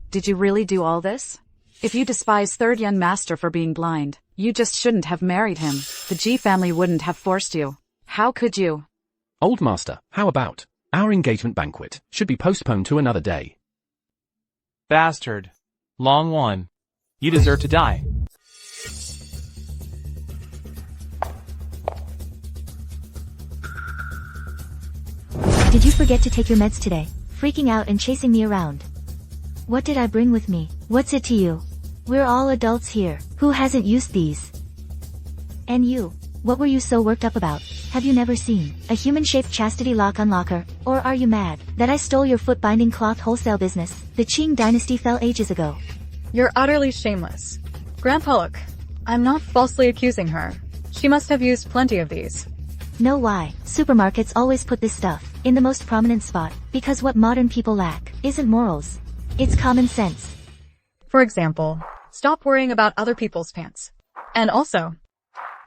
Did you really do all this? If you despise third young master for being blind, you just shouldn't have married him. The G family wouldn't have forced you. How could you? Old master, how about? Our engagement banquet should be postponed to another day. Bastard. Long one. You deserve to die. Did you forget to take your meds today? Freaking out and chasing me around. What did I bring with me? What's it to you? We're all adults here. Who hasn't used these? And you, what were you so worked up about? Have you never seen a human-shaped chastity lock unlocker? Or are you mad that I stole your foot-binding cloth wholesale business? The Qing dynasty fell ages ago. You're utterly shameless. Grandpa, look. I'm not falsely accusing her. She must have used plenty of these. Know why? Supermarkets always put this stuff in the most prominent spot, because what modern people lack isn't morals. It's common sense. For example, stop worrying about other people's pants. And also,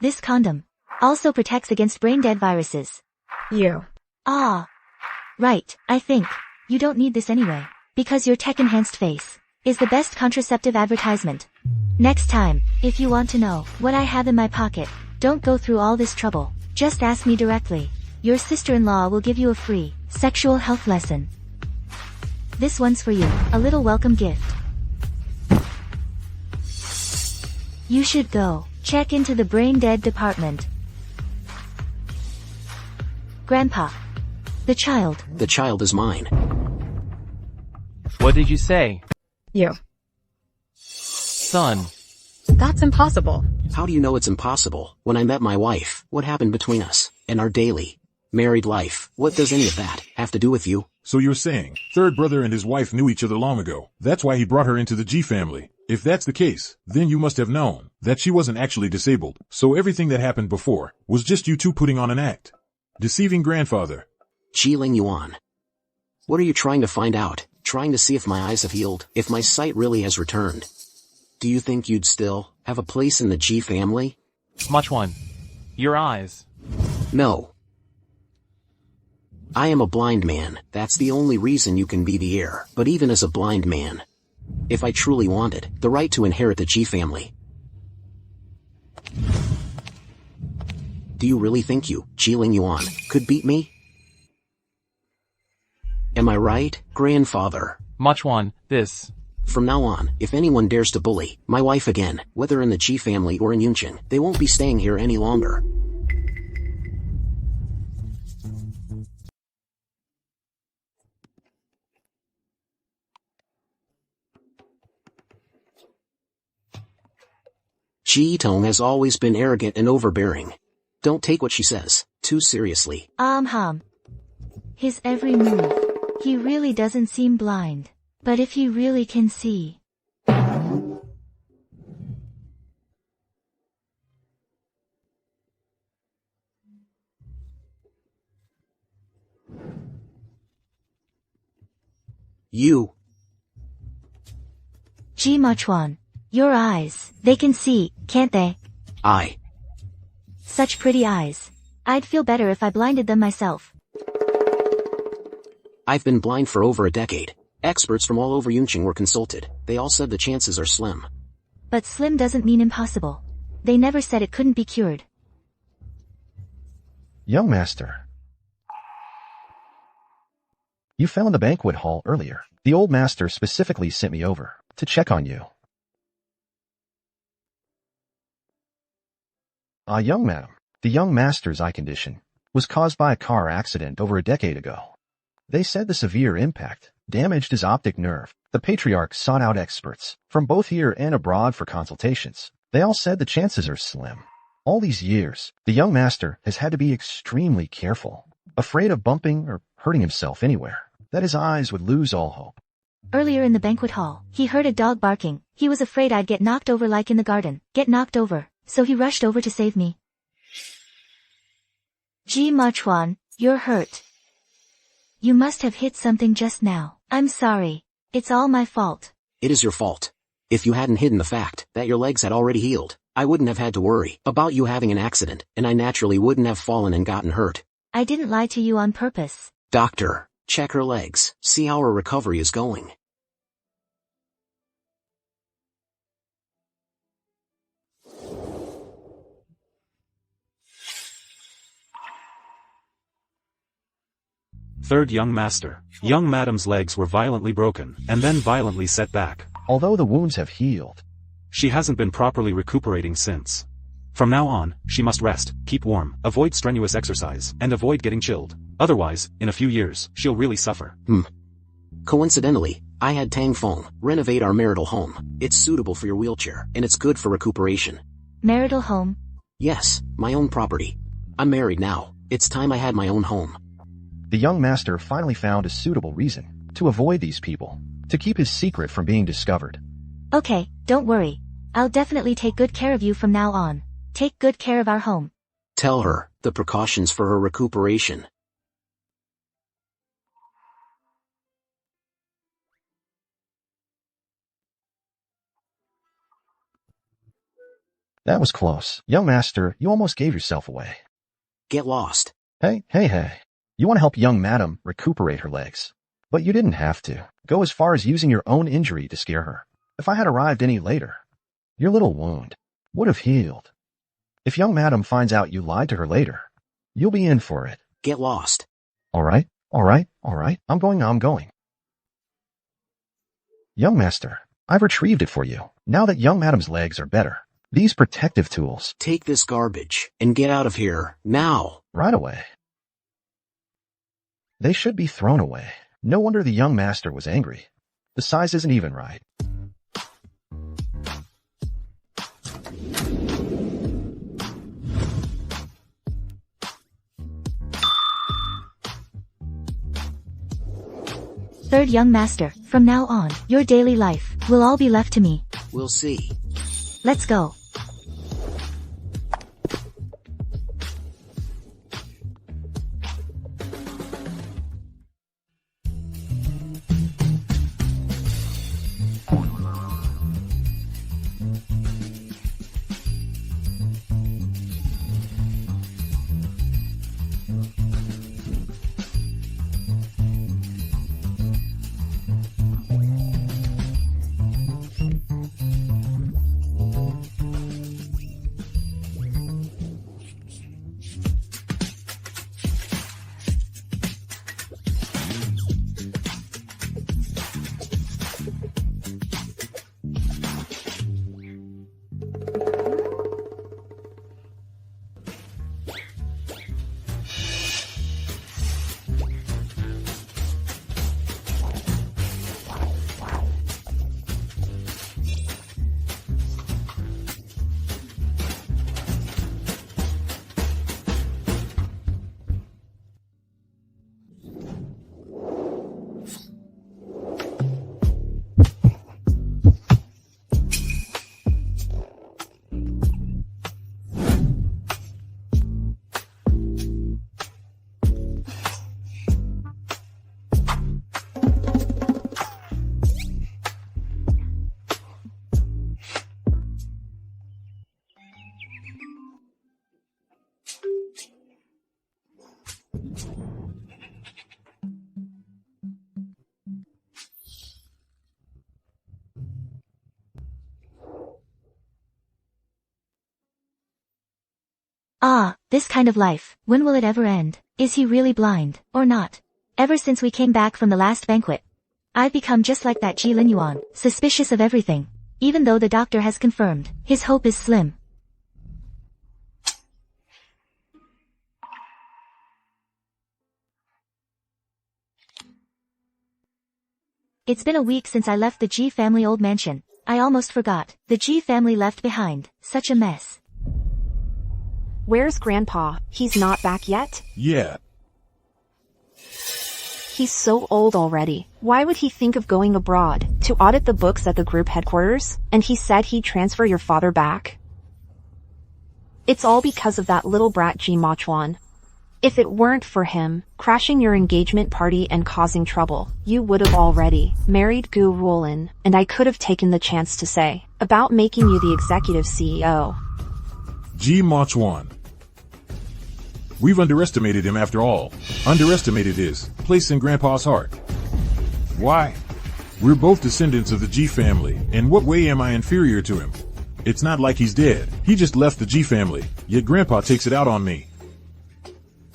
this condom also protects against brain-dead viruses. You. Ah. Right, I think you don't need this anyway, because your tech-enhanced face is the best contraceptive advertisement. Next time, if you want to know what I have in my pocket, don't go through all this trouble. Just ask me directly. Your sister-in-law will give you a free sexual health lesson. This one's for you, a little welcome gift. You should go check into the brain-dead department. Grandpa. The child. The child is mine. What did you say? You. Son. That's impossible. How do you know it's impossible? When I met my wife, what happened between us? And our daily married life, what does any of that have to do with you? So you're saying, third brother and his wife knew each other long ago. That's why he brought her into the G family. If that's the case, then you must have known that she wasn't actually disabled. So everything that happened before was just you two putting on an act. Deceiving grandfather. Cheating you on. What are you trying to find out? Trying to see if my eyes have healed, if my sight really has returned. Do you think you'd still have a place in the G family? Much one. Your eyes. No. I am a blind man, that's the only reason you can be the heir. But even as a blind man, if I truly wanted the right to inherit the G family. Do you really think you, cheating you on, could beat me? Am I right, grandfather? Much one, this. From now on, if anyone dares to bully my wife again, whether in the G family or in Yunqing, they won't be staying here any longer. Ji Tong has always been arrogant and overbearing. Don't take what she says too seriously. His every move. He really doesn't seem blind. But if he really can see. You. Ji Machuan. Your eyes, they can see, can't they? Such pretty eyes. I'd feel better if I blinded them myself. I've been blind for over a decade. Experts from all over Yunqing were consulted. They all said the chances are slim. But slim doesn't mean impossible. They never said it couldn't be cured. Young master. You fell in the banquet hall earlier. The old master specifically sent me over to check on you. Young madam, the young master's eye condition was caused by a car accident over a decade ago. They said the severe impact damaged his optic nerve. The Patriarch sought out experts from both here and abroad for consultations. They all said the chances are slim. All these years, the young master has had to be extremely careful, afraid of bumping or hurting himself anywhere, that his eyes would lose all hope. Earlier in the banquet hall, he heard a dog barking. He was afraid I'd get knocked over like in the garden. Get knocked over. So he rushed over to save me. Ji Machuan, you're hurt. You must have hit something just now. I'm sorry. It's all my fault. It is your fault. If you hadn't hidden the fact that your legs had already healed, I wouldn't have had to worry about you having an accident, and I naturally wouldn't have fallen and gotten hurt. I didn't lie to you on purpose. Doctor, check her legs. See how her recovery is going. Third young master. Young madam's legs were violently broken, and then violently set back. Although the wounds have healed, she hasn't been properly recuperating since. From now on, she must rest, keep warm, avoid strenuous exercise, and avoid getting chilled. Otherwise, in a few years, she'll really suffer. Coincidentally, I had Tang Feng renovate our marital home. It's suitable for your wheelchair, and it's good for recuperation. Marital home? Yes, my own property. I'm married now. It's time I had my own home. The young master finally found a suitable reason to avoid these people, to keep his secret from being discovered. Okay, don't worry. I'll definitely take good care of you from now on. Take good care of our home. Tell her the precautions for her recuperation. That was close. Young master, you almost gave yourself away. Get lost. Hey. You want to help young madam recuperate her legs. But you didn't have to go as far as using your own injury to scare her. If I had arrived any later, your little wound would have healed. If young madam finds out you lied to her later, you'll be in for it. Get lost. All right. I'm going. Young master, I've retrieved it for you. Now that young madam's legs are better, these protective tools. Take this garbage and get out of here, now. Right away. They should be thrown away. No wonder the young master was angry. The size isn't even right. Third young master, from now on, your daily life will all be left to me. We'll see. Let's go. Ah, this kind of life, when will it ever end? Is he really blind, or not? Ever since we came back from the last banquet, I've become just like that Ji Linyuan, suspicious of everything. Even though the doctor has confirmed, his hope is slim. It's been a week since I left the Ji family old mansion. I almost forgot. The Ji family left behind. Such a mess. Where's Grandpa? He's not back yet? Yeah. He's so old already. Why would he think of going abroad to audit the books at the group headquarters? And he said he'd transfer your father back? It's all because of that little brat Ji Machuan. If it weren't for him crashing your engagement party and causing trouble, you would have already married Gu Ruolin, and I could have taken the chance to say about making you the executive CEO. Ji Machuan. We've underestimated him after all. Underestimated his place in Grandpa's heart. Why? We're both descendants of the Ji family. In what way am I inferior to him? It's not like he's dead. He just left the Ji family, yet Grandpa takes it out on me.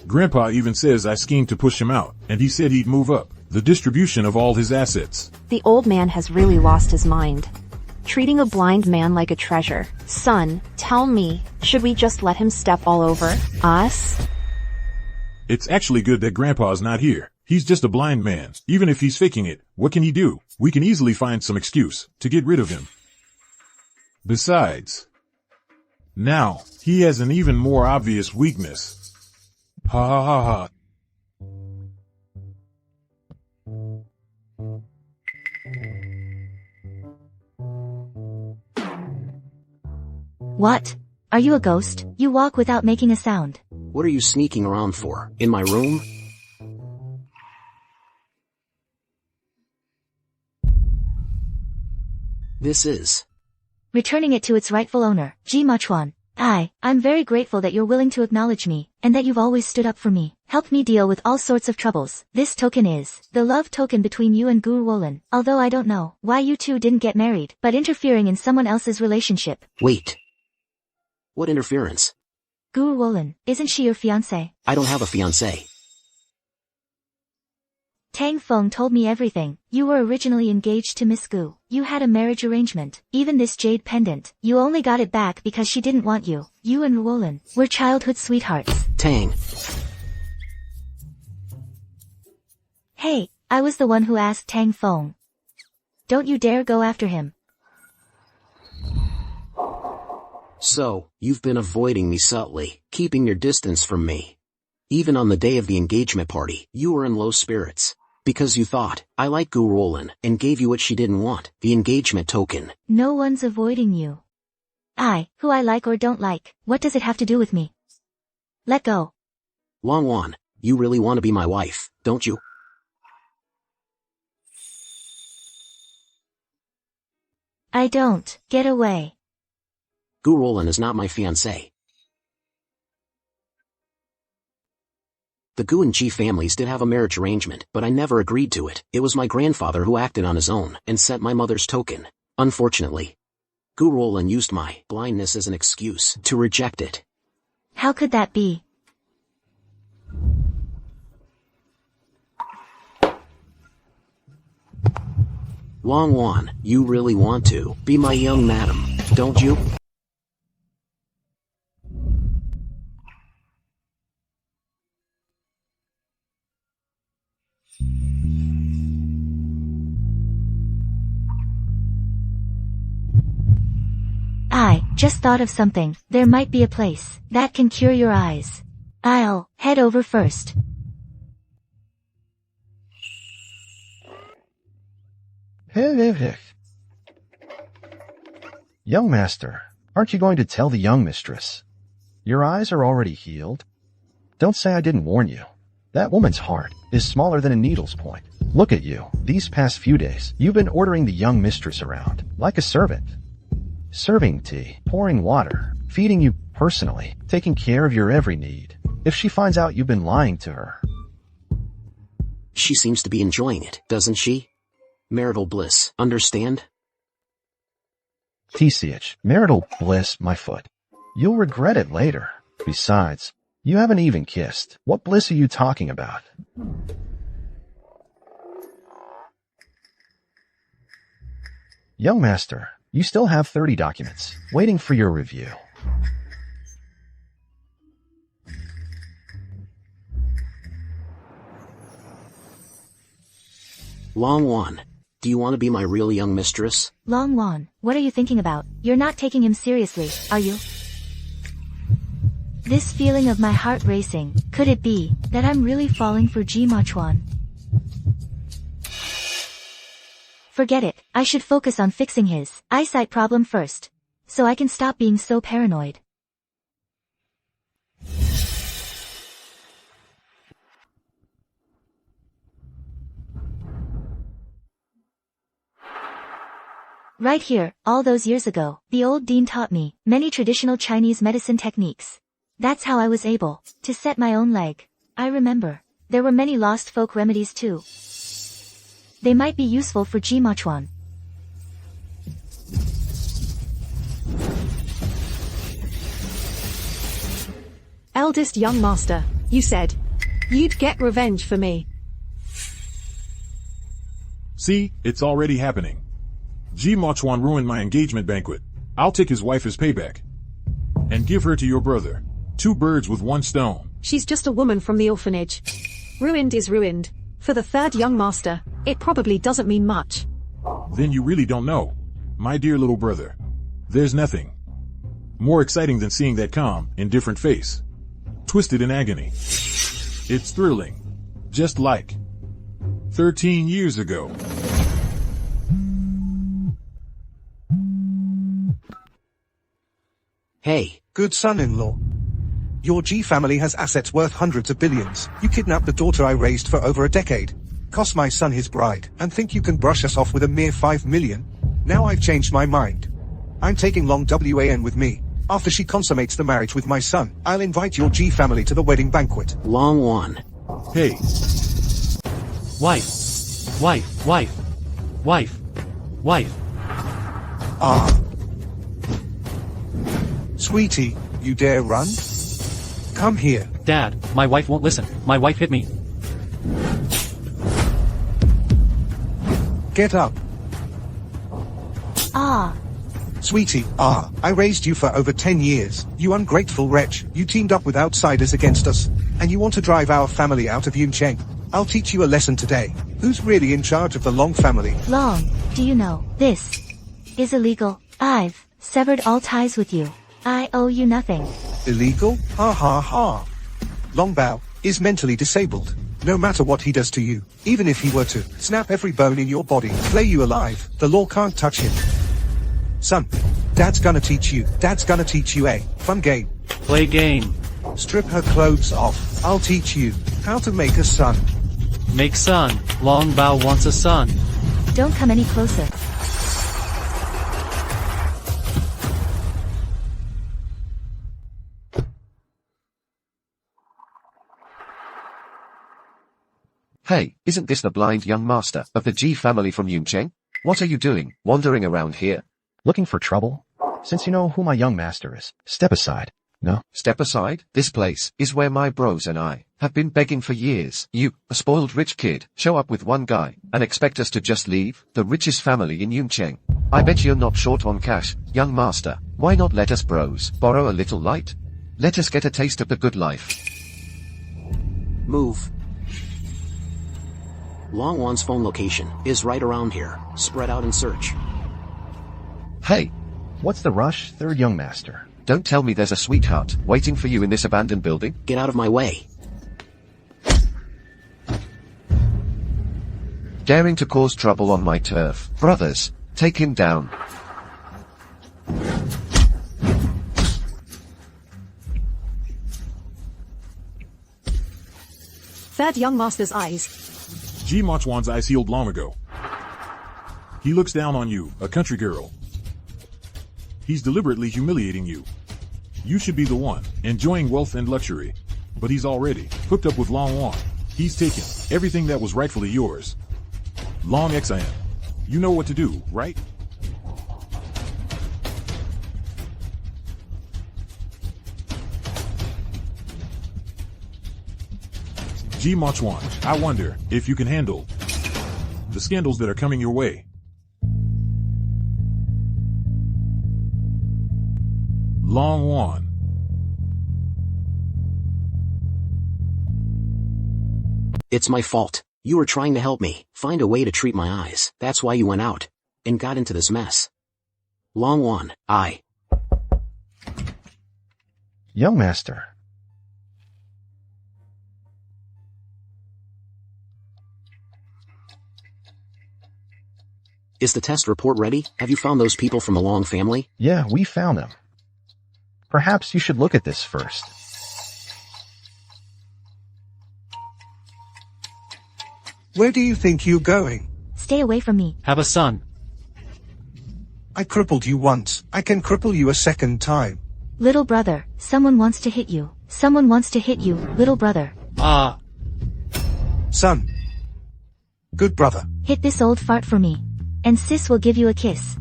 Grandpa even says I schemed to push him out, and he said he'd move up the distribution of all his assets. The old man has really lost his mind. Treating a blind man like a treasure. Son, tell me, should we just let him step all over us? It's actually good that Grandpa's not here. He's just a blind man. Even if he's faking it, what can he do? We can easily find some excuse to get rid of him. Besides, now, he has an even more obvious weakness. Ha ha ha ha. What? Are you a ghost? You walk without making a sound. What are you sneaking around for? In my room? This is returning it to its rightful owner, Ji Machuan. I'm very grateful that you're willing to acknowledge me, and that you've always stood up for me, helped me deal with all sorts of troubles. This token is the love token between you and Guru Wolin, although I don't know why you two didn't get married, but interfering in someone else's relationship. Wait. What interference? Guru Wolin, isn't she your fiancé? I don't have a fiancé. Tang Feng told me everything. You were originally engaged to Miss Gu. You had a marriage arrangement. Even this jade pendant, you only got it back because she didn't want you. You and Ruolin were childhood sweethearts. Tang. Hey, I was the one who asked Tang Feng. Don't you dare go after him. So, you've been avoiding me subtly, keeping your distance from me. Even on the day of the engagement party, you were in low spirits. Because you thought, I like Gu Rolin, and gave you what she didn't want, the engagement token. No one's avoiding you. Who I like or don't like, what does it have to do with me? Let go. Long Wan, you really want to be my wife, don't you? I don't. Get away. Gu Rolin is not my fiancé. The Gu and Ji families did have a marriage arrangement, but I never agreed to it. It was my grandfather who acted on his own, and sent my mother's token. Unfortunately, Gu Rolin used my blindness as an excuse to reject it. How could that be? Long Wan, you really want to be my young madam, don't you? I just thought of something. There might be a place that can cure your eyes. I'll head over first. Young master, aren't you going to tell the young mistress? Your eyes are already healed. Don't say I didn't warn you. That woman's heart is smaller than a needle's point. Look at you. These past few days, you've been ordering the young mistress around, like a servant. Serving tea, pouring water, feeding you personally, taking care of your every need. If she finds out you've been lying to her. She seems to be enjoying it, doesn't she? Marital bliss, understand? TCH, marital bliss, my foot. You'll regret it later. Besides, you haven't even kissed. What bliss are you talking about? Young master, you still have 30 documents, waiting for your review. Long Wan, do you want to be my real young mistress? Long Wan, what are you thinking about? You're not taking him seriously, are you? This feeling of my heart racing, could it be that I'm really falling for Ji Machuan? Forget it, I should focus on fixing his eyesight problem first, so I can stop being so paranoid. Right here, all those years ago, the old dean taught me many traditional Chinese medicine techniques. That's how I was able to set my own leg. I remember, there were many lost folk remedies too. They might be useful for Ji Machuan. Eldest young master, you said you'd get revenge for me. See, it's already happening. Ji Machuan ruined my engagement banquet. I'll take his wife as payback. And give her to your brother. 2 birds with 1 stone. She's just a woman from the orphanage. Ruined is ruined. For the third young master, it probably doesn't mean much. Then you really don't know. My dear little brother. There's nothing more exciting than seeing that calm, indifferent face. Twisted in agony. It's thrilling. Just like 13 years ago. Hey. Good son-in-law. Your G family has assets worth hundreds of billions. You kidnapped the daughter I raised for over a decade. Cost my son his bride, and think you can brush us off with a mere 5 million? Now I've changed my mind. I'm taking Long Wan with me. After she consummates the marriage with my son, I'll invite your G family to the wedding banquet. Long Wan. Hey. Wife. Wife. Wife. Wife. Wife. Ah. Sweetie, you dare run? Come here. Dad, my wife won't listen. My wife hit me. Get up. Ah. Sweetie, I raised you for over 10 years. You ungrateful wretch. You teamed up with outsiders against us. And you want to drive our family out of Yuncheng. I'll teach you a lesson today. Who's really in charge of the Long family? Long, do you know, this is illegal. I've severed all ties with you. I owe you nothing. Illegal? Ha ha ha. Long Bao is mentally disabled. No matter what he does to you, even if he were to snap every bone in your body, flay you alive, the law can't touch him. Son, Dad's gonna teach you. Dad's gonna teach you a fun game. Play game. Strip her clothes off. I'll teach you how to make a son. Make son. Long Bao wants a son. Don't come any closer. Hey, isn't this the blind young master of the G family from Yuncheng? What are you doing, wandering around here? Looking for trouble? Since you know who my young master is, step aside. No? Step aside? This place is where my bros and I have been begging for years. You, a spoiled rich kid, show up with one guy and expect us to just leave? The richest family in Yuncheng. I bet you're not short on cash, young master. Why not let us bros borrow a little light? Let us get a taste of the good life. Move. Long Wan's phone location is right around here. Spread out and search. Hey. What's the rush, third young master? Don't tell me there's a sweetheart waiting for you in this abandoned building. Get out of my way. Daring to cause trouble on my turf. Brothers, take him down. Third young master's eyes. G Machwan's eyes healed long ago. He looks down on you, a country girl. He's deliberately humiliating you. You should be the one, enjoying wealth and luxury. But he's already hooked up with Long Wan. He's taken everything that was rightfully yours. Long XIM. You know what to do, right? G Machwan, I wonder if you can handle the scandals that are coming your way. Long Wan. It's my fault. You were trying to help me find a way to treat my eyes. That's why you went out and got into this mess. Long Wan, Young master. Is the test report ready? Have you found those people from the Long family? Yeah, we found them. Perhaps you should look at this first. Where do you think you're going? Stay away from me. Have a son. I crippled you once. I can cripple you a second time. Little brother, someone wants to hit you. Someone wants to hit you, little brother. Son. Good brother. Hit this old fart for me. And sis will give you a kiss.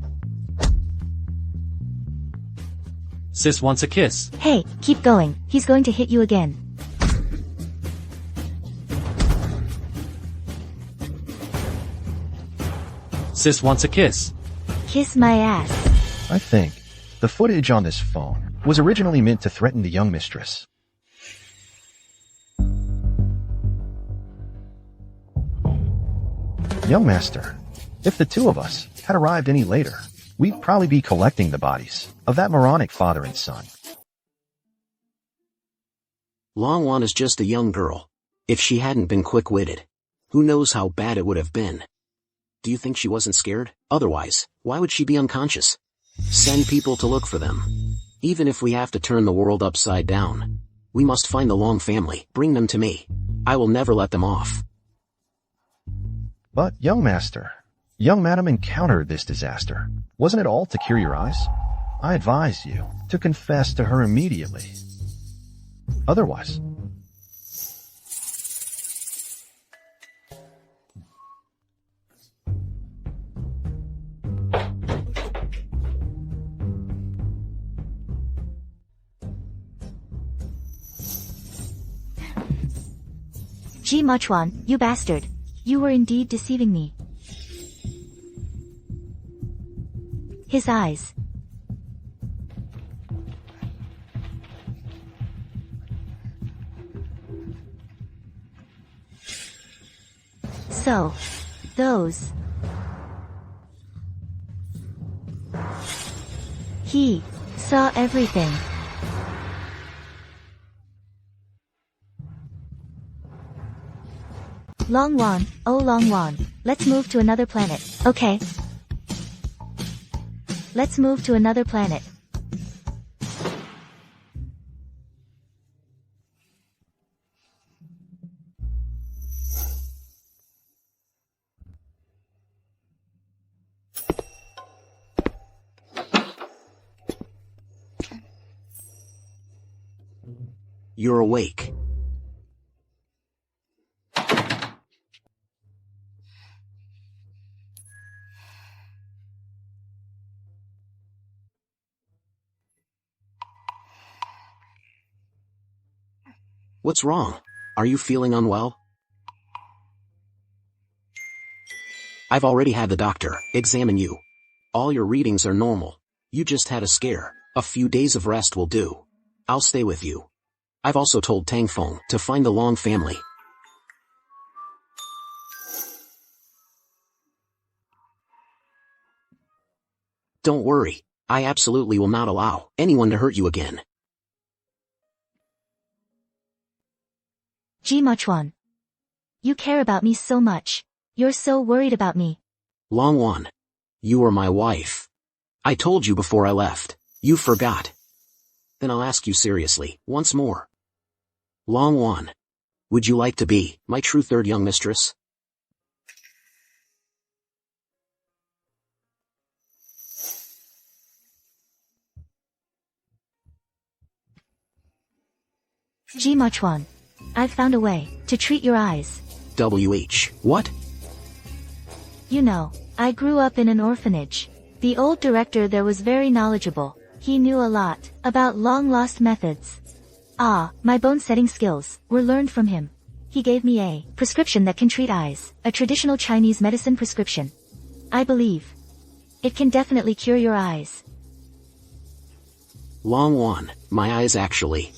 Sis wants a kiss. Hey, keep going. He's going to hit you again. Sis wants a kiss. Kiss my ass. I think the footage on this phone was originally meant to threaten the young mistress. Young master, if the two of us had arrived any later, we'd probably be collecting the bodies of that moronic father and son. Long Wan is just a young girl. If she hadn't been quick-witted, who knows how bad it would have been. Do you think she wasn't scared? Otherwise, why would she be unconscious? Send people to look for them. Even if we have to turn the world upside down. We must find the Long family. Bring them to me. I will never let them off. But, young master, young madam encountered this disaster. Wasn't it all to cure your eyes? I advise you to confess to her immediately. Otherwise, Ji Muchuan, you bastard. You were indeed deceiving me. His eyes. So, those. He saw everything. Long Wan, oh Long Wan, let's move to another planet, okay? Let's move to another planet. You're awake. What's wrong? Are you feeling unwell? I've already had the doctor examine you. All your readings are normal. You just had a scare. A few days of rest will do. I'll stay with you. I've also told Tang Feng to find the Long family. Don't worry. I absolutely will not allow anyone to hurt you again. Ji Muchuan. You care about me so much. You're so worried about me. Long Wan. You are my wife. I told you before I left. You forgot. Then I'll ask you seriously, once more. Long Wan. Would you like to be my true third young mistress? Ji Muchuan. I've found a way to treat your eyes. What? You know, I grew up in an orphanage. The old director there was very knowledgeable. He knew a lot about long-lost methods. My bone-setting skills were learned from him. He gave me a prescription that can treat eyes, a traditional Chinese medicine prescription. I believe it can definitely cure your eyes. Long Wan, my eyes actually.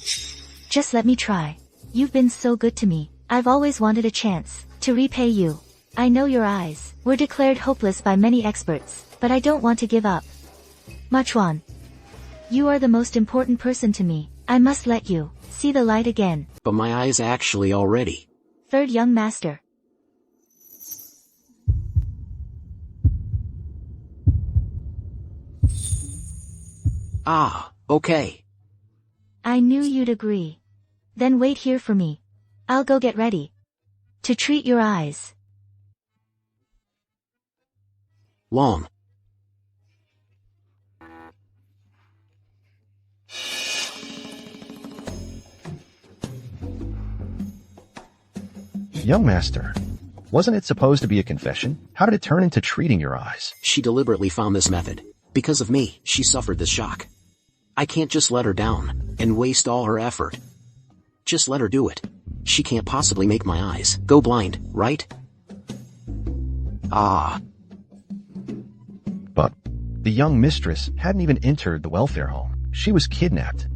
Just let me try. You've been so good to me. I've always wanted a chance to repay you. I know your eyes were declared hopeless by many experts, but I don't want to give up. Muchuan. You are the most important person to me. I must let you see the light again. But my eyes actually already. Third young master. Okay. I knew you'd agree. Then wait here for me. I'll go get ready to treat your eyes. Long. Young master, wasn't it supposed to be a confession? How did it turn into treating your eyes? She deliberately found this method. Because of me, she suffered this shock. I can't just let her down and waste all her effort. Just let her do it. She can't possibly make my eyes go blind, right? But the young mistress hadn't even entered the welfare home. She was kidnapped.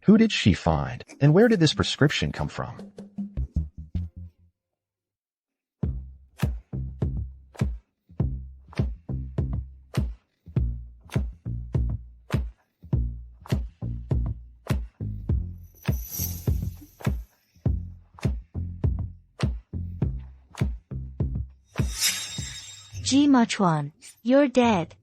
Who did she find? And where did this prescription come from? Ji Machuan, you're dead.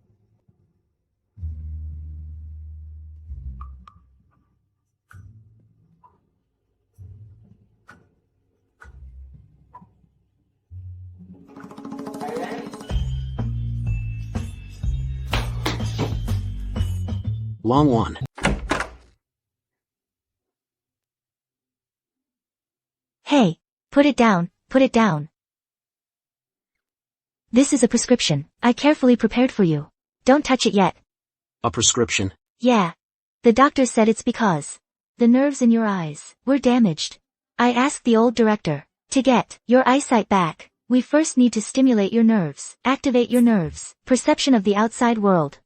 Long one. Hey, put it down, put it down. This is a prescription I carefully prepared for you. Don't touch it yet. A prescription? Yeah. The doctor said it's because the nerves in your eyes were damaged. I asked the old director to get your eyesight back. We first need to stimulate your nerves, activate your nerves, perception of the outside world.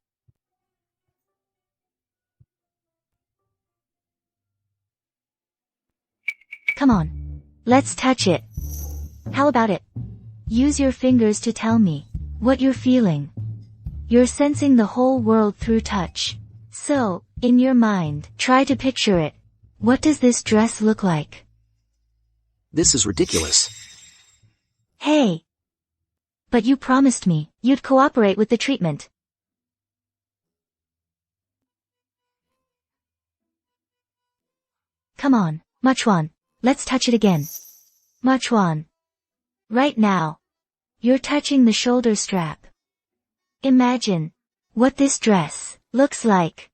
Come on. Let's touch it. How about it? Use your fingers to tell me what you're feeling. You're sensing the whole world through touch. So, in your mind, try to picture it. What does this dress look like? This is ridiculous. Hey! But you promised me you'd cooperate with the treatment. Come on, Machuan. Let's touch it again. Machuan. Right now. You're touching the shoulder strap. Imagine what this dress looks like.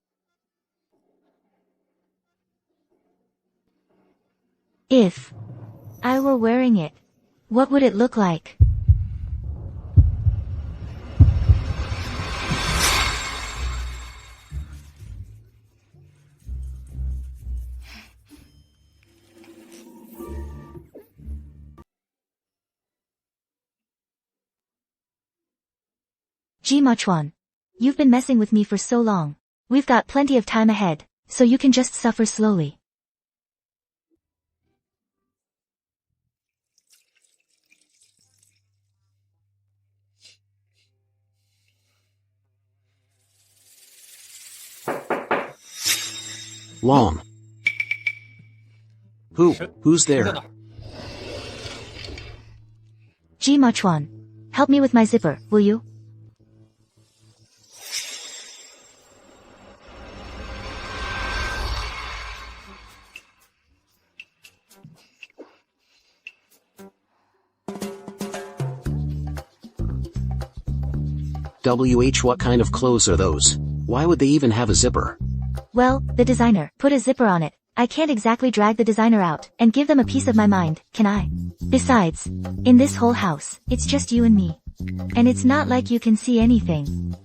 If I were wearing it, what would it look like? Ji Machuan. You've been messing with me for so long. We've got plenty of time ahead, so you can just suffer slowly. Long. Who's there? Ji Machuan. Help me with my zipper, will you? What kind of clothes are those? Why would they even have a zipper? Well, the designer put a zipper on it. I can't exactly drag the designer out and give them a piece of my mind, can I? Besides, in this whole house, it's just you and me. And it's not like you can see anything.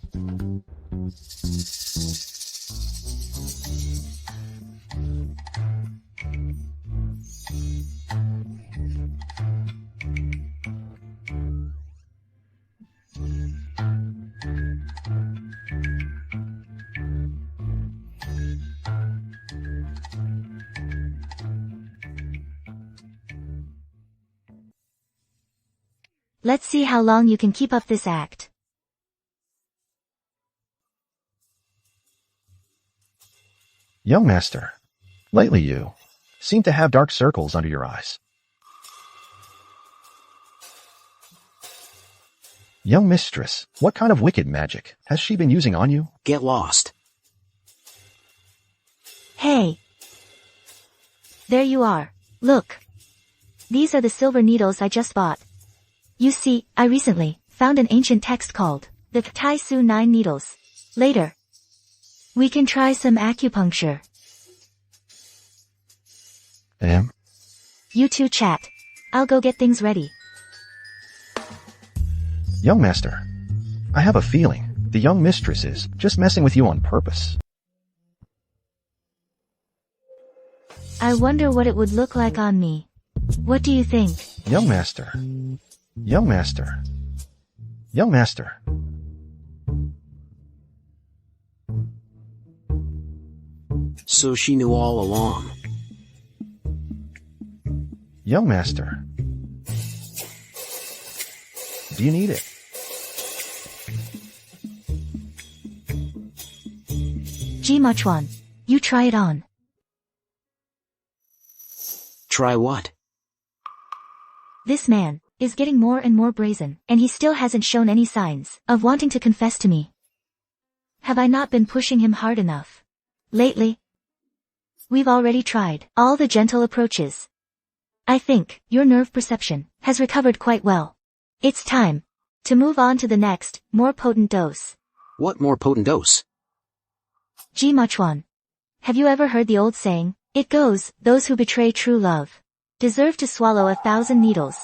Let's see how long you can keep up this act. Young master, lately you seem to have dark circles under your eyes. Young mistress, what kind of wicked magic has she been using on you? Get lost. Hey. There you are. Look. These are the silver needles I just bought. You see, I recently found an ancient text called the Tai Su 9 Needles. Later, we can try some acupuncture. You two chat. I'll go get things ready. Young master, I have a feeling the young mistress is just messing with you on purpose. I wonder what it would look like on me. What do you think? Young master. Young master. Young master. So she knew all along. Young master. Do you need it? Ji Machuan, you try it on. Try what? This man is getting more and more brazen, and he still hasn't shown any signs of wanting to confess to me. Have I not been pushing him hard enough lately? We've already tried all the gentle approaches. I think your nerve perception has recovered quite well. It's time to move on to the next, more potent dose. What more potent dose? Ji Machuan. Have you ever heard the old saying, it goes, those who betray true love deserve to swallow 1,000 needles.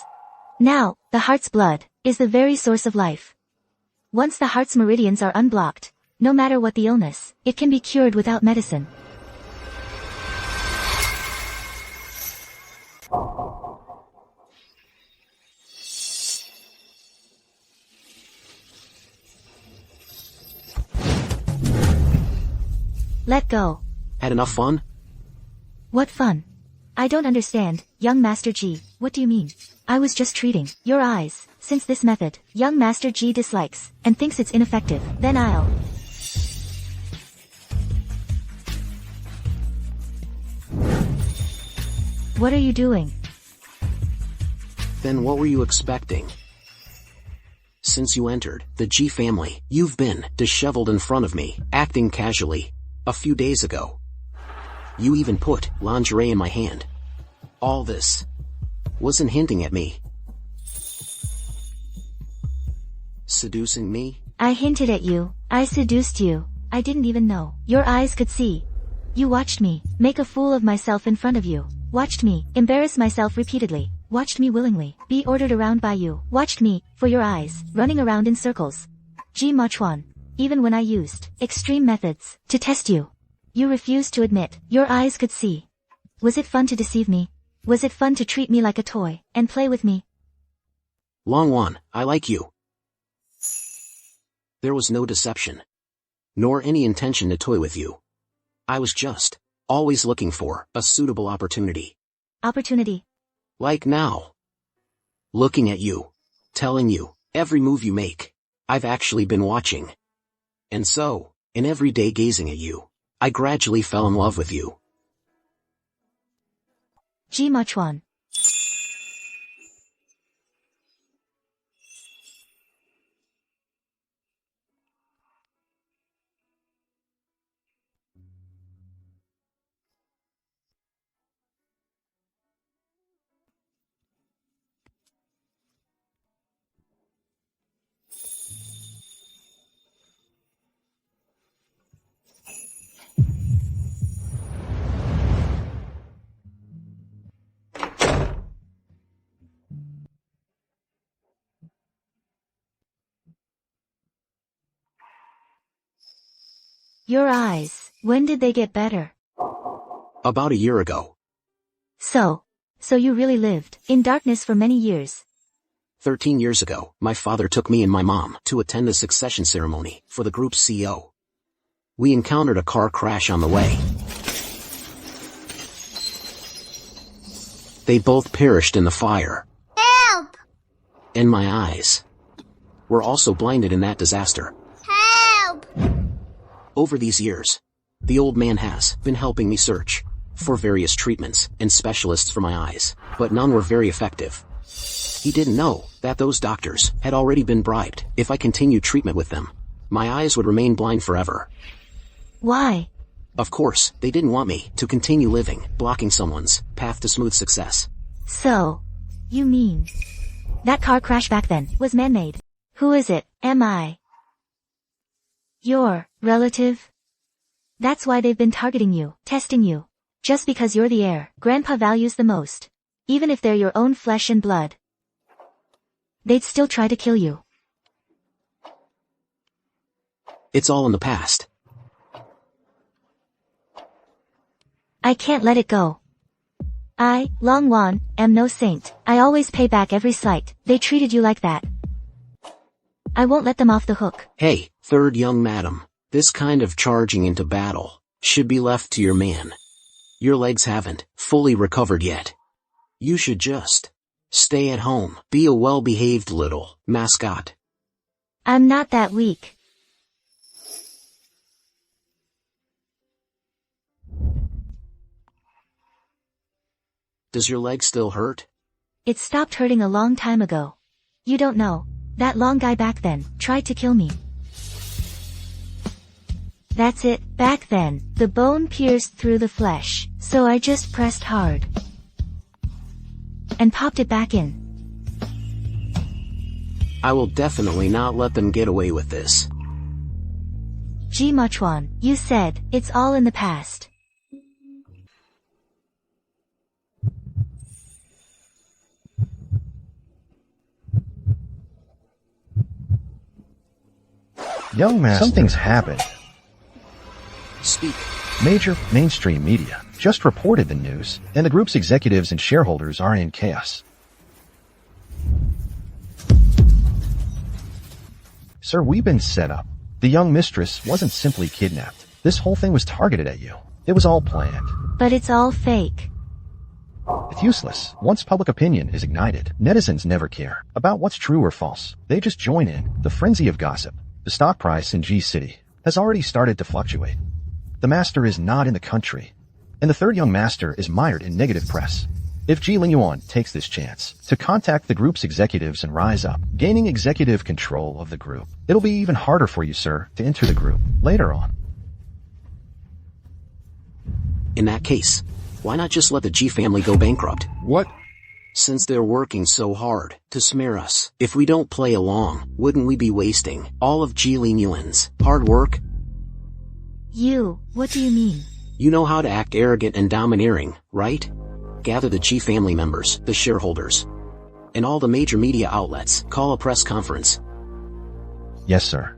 Now, the heart's blood is the very source of life. Once the heart's meridians are unblocked, no matter what the illness, it can be cured without medicine. Let go. Had enough fun? What fun? I don't understand, young Master Ji, what do you mean? I was just treating your eyes, since this method, young Master Ji dislikes, and thinks it's ineffective, then I'll... What are you doing? Then what were you expecting? Since you entered the G family, you've been disheveled in front of me, acting casually. A few days ago, you even put lingerie in my hand. All this wasn't hinting at me. Seducing me? I hinted at you, I seduced you, I didn't even know your eyes could see. You watched me make a fool of myself in front of you, watched me embarrass myself repeatedly, watched me willingly be ordered around by you, watched me, for your eyes, running around in circles. Ji Machuan. Even when I used extreme methods to test you, you refused to admit your eyes could see. Was it fun to deceive me? Was it fun to treat me like a toy and play with me? Longwan, I like you. There was no deception, nor any intention to toy with you. I was just always looking for a suitable opportunity. Opportunity? Like now. Looking at you, telling you every move you make. I've actually been watching. And so, in every day gazing at you, I gradually fell in love with you. Ji Machuan. Your eyes, when did they get better? About a year ago. So you really lived in darkness for many years. 13 years ago, my father took me and my mom to attend a succession ceremony for the group's CEO. We encountered a car crash on the way. They both perished in the fire. Help! And my eyes were also blinded in that disaster. Help! Over these years, the old man has been helping me search for various treatments and specialists for my eyes, but none were very effective. He didn't know that those doctors had already been bribed. If I continued treatment with them, my eyes would remain blind forever. Why? Of course, they didn't want me to continue living, blocking someone's path to smooth success. So, you mean that car crash back then was man-made? Who is it? Am I your relative? That's why they've been targeting you, testing you. Just because you're the heir Grandpa values the most. Even if they're your own flesh and blood, they'd still try to kill you. It's all in the past. I can't let it go. I, Longwan, am no saint. I always pay back every slight. They treated you like that. I won't let them off the hook. Hey, third young madam. This kind of charging into battle should be left to your man. Your legs haven't fully recovered yet. You should just stay at home. Be a well-behaved little mascot. I'm not that weak. Does your leg still hurt? It stopped hurting a long time ago. You don't know. That long guy back then tried to kill me. That's it, back then, the bone pierced through the flesh, so I just pressed hard. And popped it back in. I will definitely not let them get away with this. Ji Machwan, you said, it's all in the past. Young Master. Something's happened. Speak. Major mainstream media just reported the news, and the group's executives and shareholders are in chaos. Sir, we've been set up. The young mistress wasn't simply kidnapped. This whole thing was targeted at you. It was all planned. But it's all fake. It's useless. Once public opinion is ignited, netizens never care about what's true or false. They just join in the frenzy of gossip. The stock price in G City has already started to fluctuate. The master is not in the country, and the third young master is mired in negative press. If Ji Lingyuan takes this chance to contact the group's executives and rise up, gaining executive control of the group, it'll be even harder for you, sir, to enter the group later on. In that case, why not just let the G family go bankrupt? What? Since they're working so hard to smear us, if we don't play along, wouldn't we be wasting all of Ji Lingyuan's hard work? What do you mean? You know how to act arrogant and domineering, right? Gather the G family members, the shareholders, and all the major media outlets. Call a press conference. Yes, sir.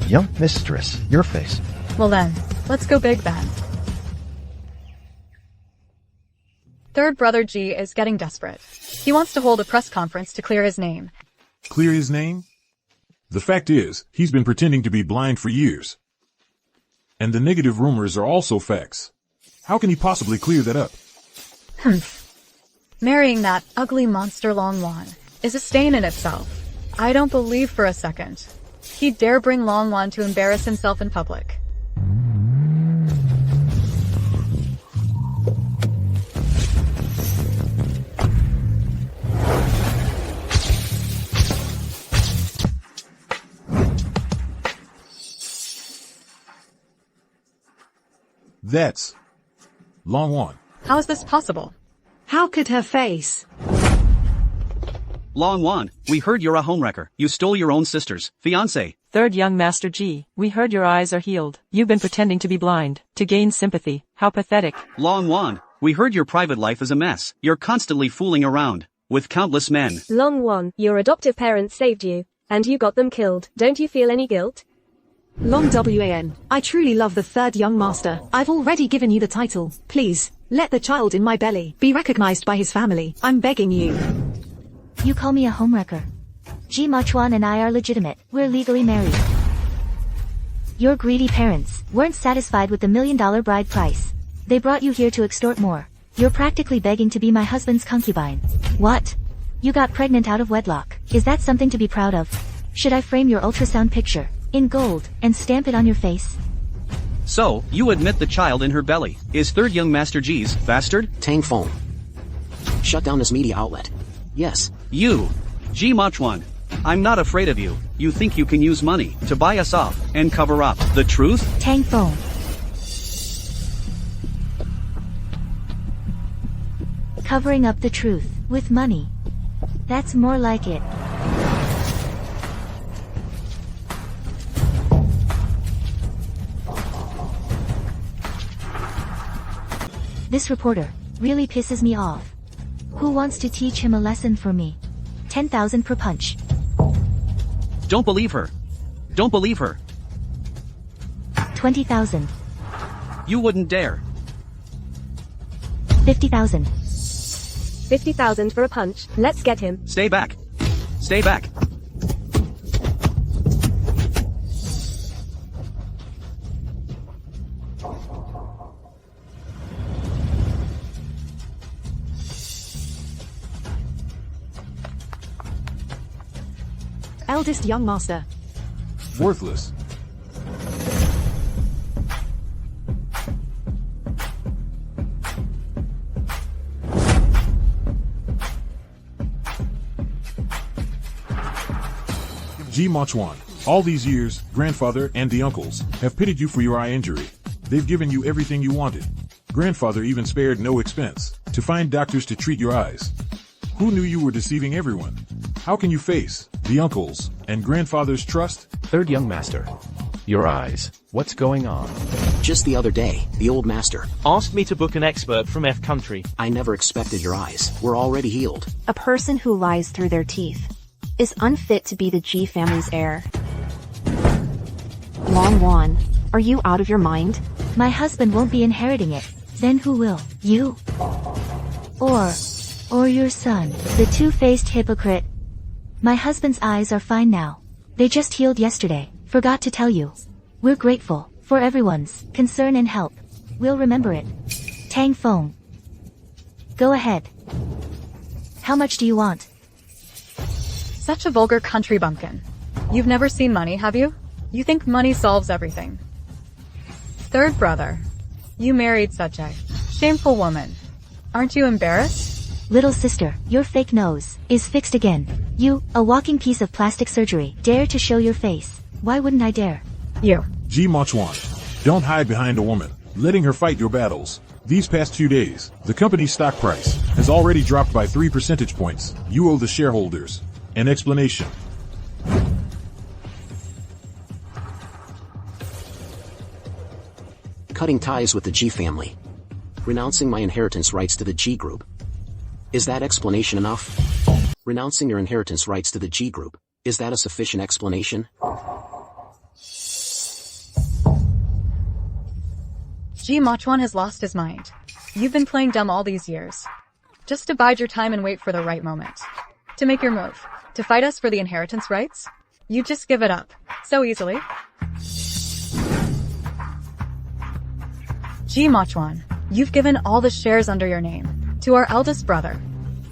Young mistress, your face. Well then, let's go big then. Third brother G is getting desperate. He wants to hold a press conference to clear his name. Clear his name? The fact is, he's been pretending to be blind for years. And the negative rumors are also facts. How can he possibly clear that up? Marrying that ugly monster Long Wan is a stain in itself. I don't believe for a second he'd dare bring Long Wan to embarrass himself in public. That's Long Wan. How is this possible? How could her face? Long Wan, we heard you're a homewrecker. You stole your own sister's fiancé. Third young Master G, we heard your eyes are healed. You've been pretending to be blind, to gain sympathy. How pathetic. Long Wan, we heard your private life is a mess. You're constantly fooling around with countless men. Long Wan, your adoptive parents saved you, and you got them killed. Don't you feel any guilt? Long Wan, I truly love the third young master. I've already given you the title. Please, let the child in my belly be recognized by his family. I'm begging you. You call me a homewrecker. Ji Machwan and I are legitimate. We're legally married. Your greedy parents weren't satisfied with the $1 million bride price. They brought you here to extort more. You're practically begging to be my husband's concubine. What? You got pregnant out of wedlock. Is that something to be proud of? Should I frame your ultrasound picture in gold and stamp it on your face? So, you admit the child in her belly is third young Master G's bastard? Tang Fong. Shut down this media outlet. Yes. You, Ji Machwan, I'm not afraid of you. You think you can use money to buy us off and cover up the truth? Tang Fong. Covering up the truth with money. That's more like it. This reporter really pisses me off. Who wants to teach him a lesson for me? 10,000 per punch. Don't believe her. Don't believe her. 20,000. You wouldn't dare. 50,000. 50,000 for a punch. Let's get him. Stay back. Stay back. Eldest young master. Worthless. Ji Mochuan, all these years, grandfather and the uncles have pitied you for your eye injury. They've given you everything you wanted. Grandfather even spared no expense to find doctors to treat your eyes. Who knew you were deceiving everyone? How can you face the uncles and grandfather's trust? Third young master. Your eyes. What's going on? Just the other day, the old master asked me to book an expert from F country. I never expected your eyes were already healed. A person who lies through their teeth is unfit to be the G family's heir. Long Wan, are you out of your mind? My husband won't be inheriting it. Then who will? You? Or your son, the two-faced hypocrite. My husband's eyes are fine now. They just healed yesterday. Forgot to tell you. We're grateful for everyone's concern and help. We'll remember it. Tang Feng. Go ahead. How much do you want? Such a vulgar country bumpkin. You've never seen money, have you? You think money solves everything. Third brother. You married such a shameful woman. Aren't you embarrassed? Little sister, your fake nose is fixed again. You, a walking piece of plastic surgery, dare to show your face. Why wouldn't I dare? You. Ji Mochuan, don't hide behind a woman, letting her fight your battles. These past few days, the company's stock price has already dropped by 3 percentage points. You owe the shareholders an explanation. Cutting ties with the G family. Renouncing my inheritance rights to the G group. Is that explanation enough? Renouncing your inheritance rights to the G group. Is that a sufficient explanation? Ji Mochuan has lost his mind. You've been playing dumb all these years. Just to bide your time and wait for the right moment. To make your move. To fight us for the inheritance rights? You just give it up. So easily. Ji Mochuan, you've given all the shares under your name to our eldest brother.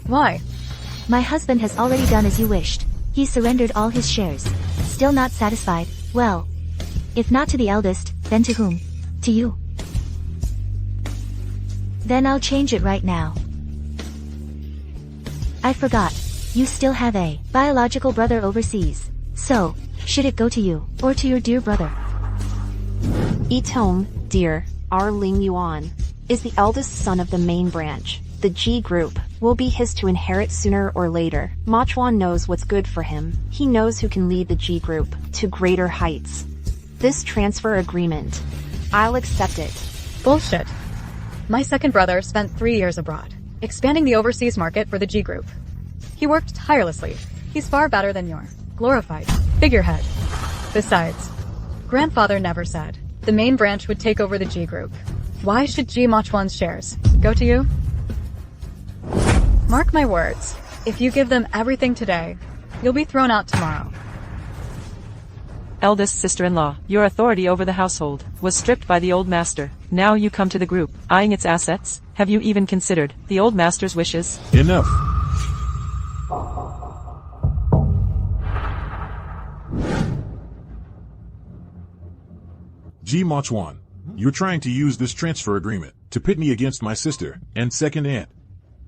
Why? My husband has already done as you wished. He surrendered all his shares. Still not satisfied? Well, if not to the eldest, then to whom? To you. Then I'll change it right now. I forgot. You still have a biological brother overseas. So, should it go to you, or to your dear brother? Itong, dear, our Ling Yuan, is the eldest son of the main branch. The G group will be his to inherit sooner or later. Mochuan knows what's good for him. He knows who can lead the G group to greater heights. This transfer agreement, I'll accept it. Bullshit. My second brother spent 3 years abroad, expanding the overseas market for the G group. He worked tirelessly. He's far better than your glorified figurehead. Besides, grandfather never said the main branch would take over the G group. Why should Ji Mochuan's shares go to you? Mark my words, if you give them everything today, you'll be thrown out tomorrow. Eldest sister-in-law, your authority over the household was stripped by the old master. Now you come to the group, eyeing its assets. Have you even considered the old master's wishes? Enough. Ji Mochuan, you're trying to use this transfer agreement to pit me against my sister and second aunt.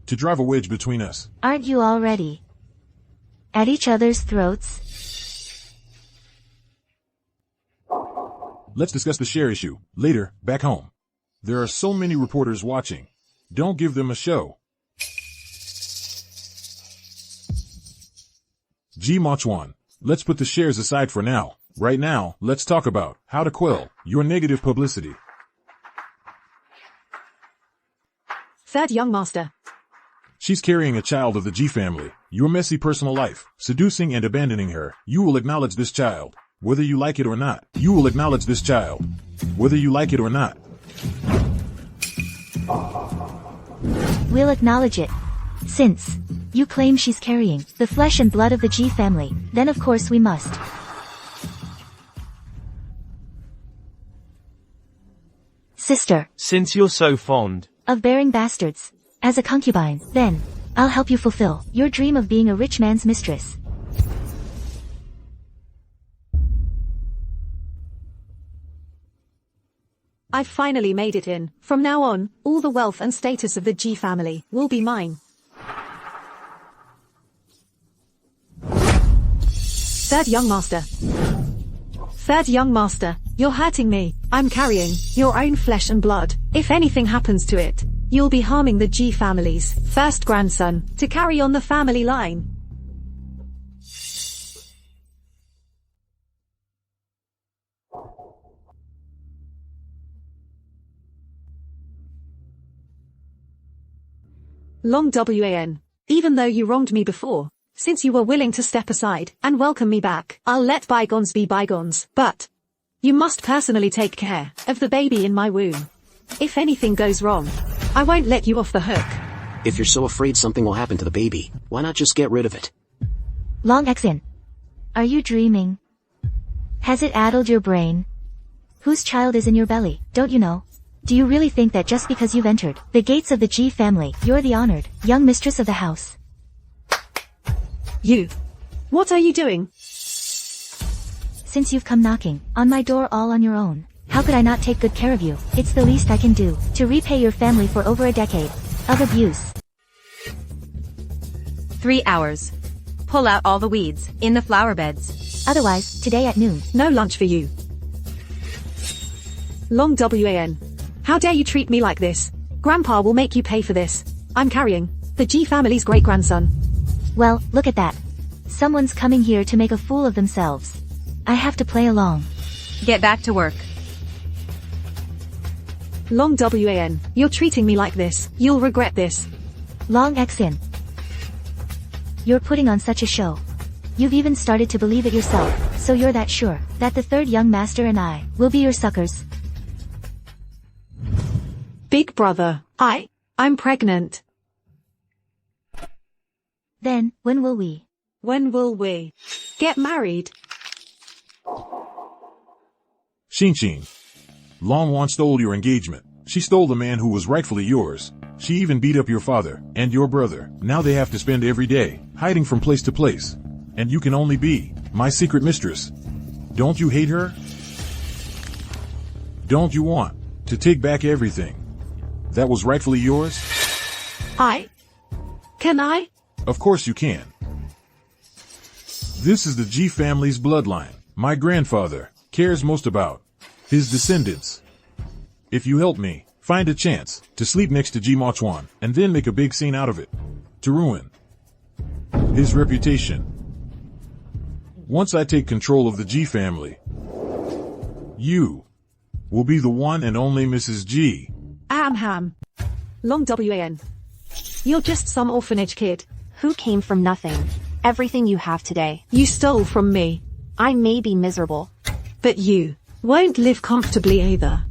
To drive a wedge between us. Aren't you already at each other's throats? Let's discuss the share issue later, back home. There are so many reporters watching. Don't give them a show. Ji Mochuan, let's put the shares aside for now. Right now, let's talk about how to quell your negative publicity. Third young master. She's carrying a child of the G family. Your messy personal life, seducing and abandoning her. You will acknowledge this child, whether you like it or not. You will acknowledge this child, whether you like it or not. We'll acknowledge it. Since you claim she's carrying the flesh and blood of the G family, then of course we must. Sister. Since you're so fond of bearing bastards as a concubine, then I'll help you fulfill your dream of being a rich man's mistress. I've finally made it in. From now on, all the wealth and status of the G family will be mine. Third young master. Third young master, you're hurting me. I'm carrying your own flesh and blood. If anything happens to it, you'll be harming the G family's first grandson to carry on the family line. Long WAN. Even though you wronged me before, since you were willing to step aside and welcome me back, I'll let bygones be bygones. But you must personally take care of the baby in my womb. If anything goes wrong, I won't let you off the hook. If you're so afraid something will happen to the baby, why not just get rid of it? Long Xin. Are you dreaming? Has it addled your brain? Whose child is in your belly, don't you know? Do you really think that just because you've entered the gates of the G family, you're the honored young mistress of the house? You. What are you doing? Since you've come knocking on my door all on your own, how could I not take good care of you? It's the least I can do to repay your family for over a decade of abuse. 3 hours. Pull out all the weeds in the flower beds. Otherwise, today at noon. No lunch for you. Long WAN. How dare you treat me like this? Grandpa will make you pay for this. I'm carrying the G family's great-grandson. Well, look at that. Someone's coming here to make a fool of themselves. I have to play along. Get back to work. Long WAN. You're treating me like this. You'll regret this. Long Xin. You're putting on such a show. You've even started to believe it yourself, so you're that sure that the third young master and I will be your suckers. Big brother, I'm pregnant. Then, when will we? When will we get married? Xin. Long Wan stole your engagement. She stole the man who was rightfully yours. She even beat up your father and your brother. Now they have to spend every day hiding from place to place. And you can only be my secret mistress. Don't you hate her? Don't you want to take back everything that was rightfully yours? Can I? Of course you can. This is the G family's bloodline. My grandfather cares most about his descendants. If you help me find a chance to sleep next to G Mochuan and then make a big scene out of it to ruin his reputation. Once I take control of the G family, you will be the one and only Mrs. G. Ham. Long WAN. You're just some orphanage kid. Who came from nothing. Everything you have today. You stole from me. I may be miserable. But you won't live comfortably either.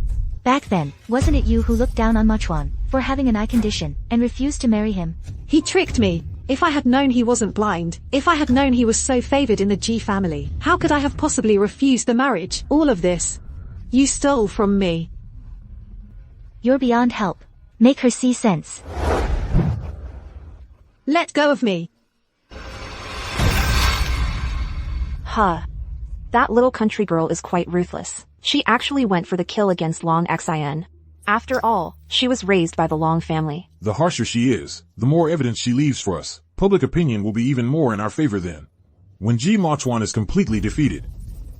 Back then, wasn't it you who looked down on Mochuan for having an eye condition and refused to marry him? He tricked me. If I had known he wasn't blind, if I had known he was so favored in the G family, how could I have possibly refused the marriage? All of this. You stole from me. You're beyond help. Make her see sense. Let go of me. That little country girl is quite ruthless. She actually went for the kill against Long Xin. After all, she was raised by the Long family. The harsher she is, the more evidence she leaves for us. Public opinion will be even more in our favor then. When G Mochuan is completely defeated,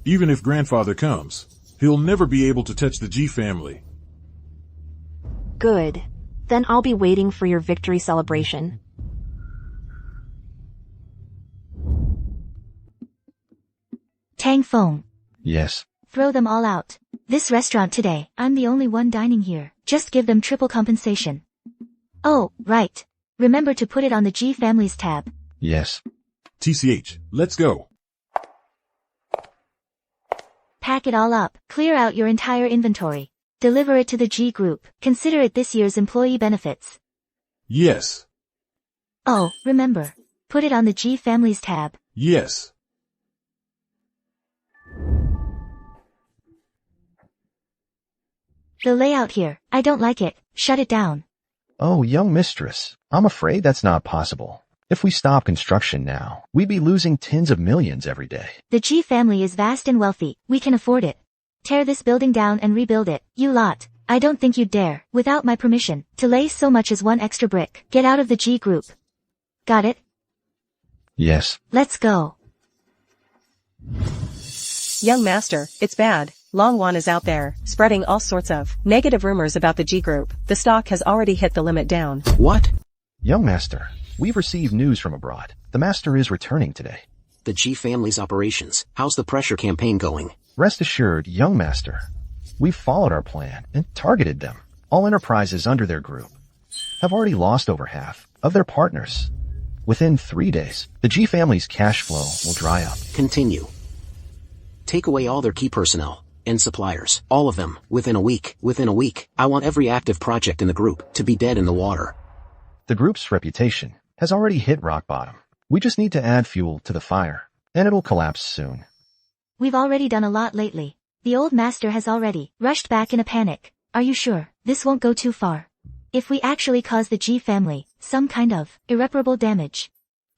even if grandfather comes, he'll never be able to touch the G family. Good. Then I'll be waiting for your victory celebration. Tang Feng. Yes. Throw them all out. This restaurant today, I'm the only one dining here. Just give them triple compensation. Oh, right. Remember to put it on the G family's tab. Yes. TCH, let's go. Pack it all up. Clear out your entire inventory. Deliver it to the G group. Consider it this year's employee benefits. Yes. Oh, remember. Put it on the G family's tab. Yes. The layout here, I don't like it. Shut it down. Oh, young mistress, I'm afraid that's not possible. If we stop construction now, we'd be losing tens of millions every day. The G family is vast and wealthy. We can afford it. Tear this building down and rebuild it, you lot. I don't think you'd dare, without my permission, to lay so much as one extra brick. Get out of the G group. Got it? Yes. Let's go. Young master, it's bad. Longwan is out there, spreading all sorts of negative rumors about the G group. The stock has already hit the limit down. What? Young master, we've received news from abroad. The master is returning today. The G family's operations. How's the pressure campaign going? Rest assured, young master, we've followed our plan and targeted them. All enterprises under their group have already lost over half of their partners. Within 3 days, the G family's cash flow will dry up. Continue. Take away all their key personnel and suppliers. All of them, within a week. Within a week, I want every active project in the group to be dead in the water. The group's reputation has already hit rock bottom. We just need to add fuel to the fire, and it'll collapse soon. We've already done a lot lately. The old master has already rushed back in a panic. Are you sure this won't go too far? If we actually cause the G family some kind of irreparable damage,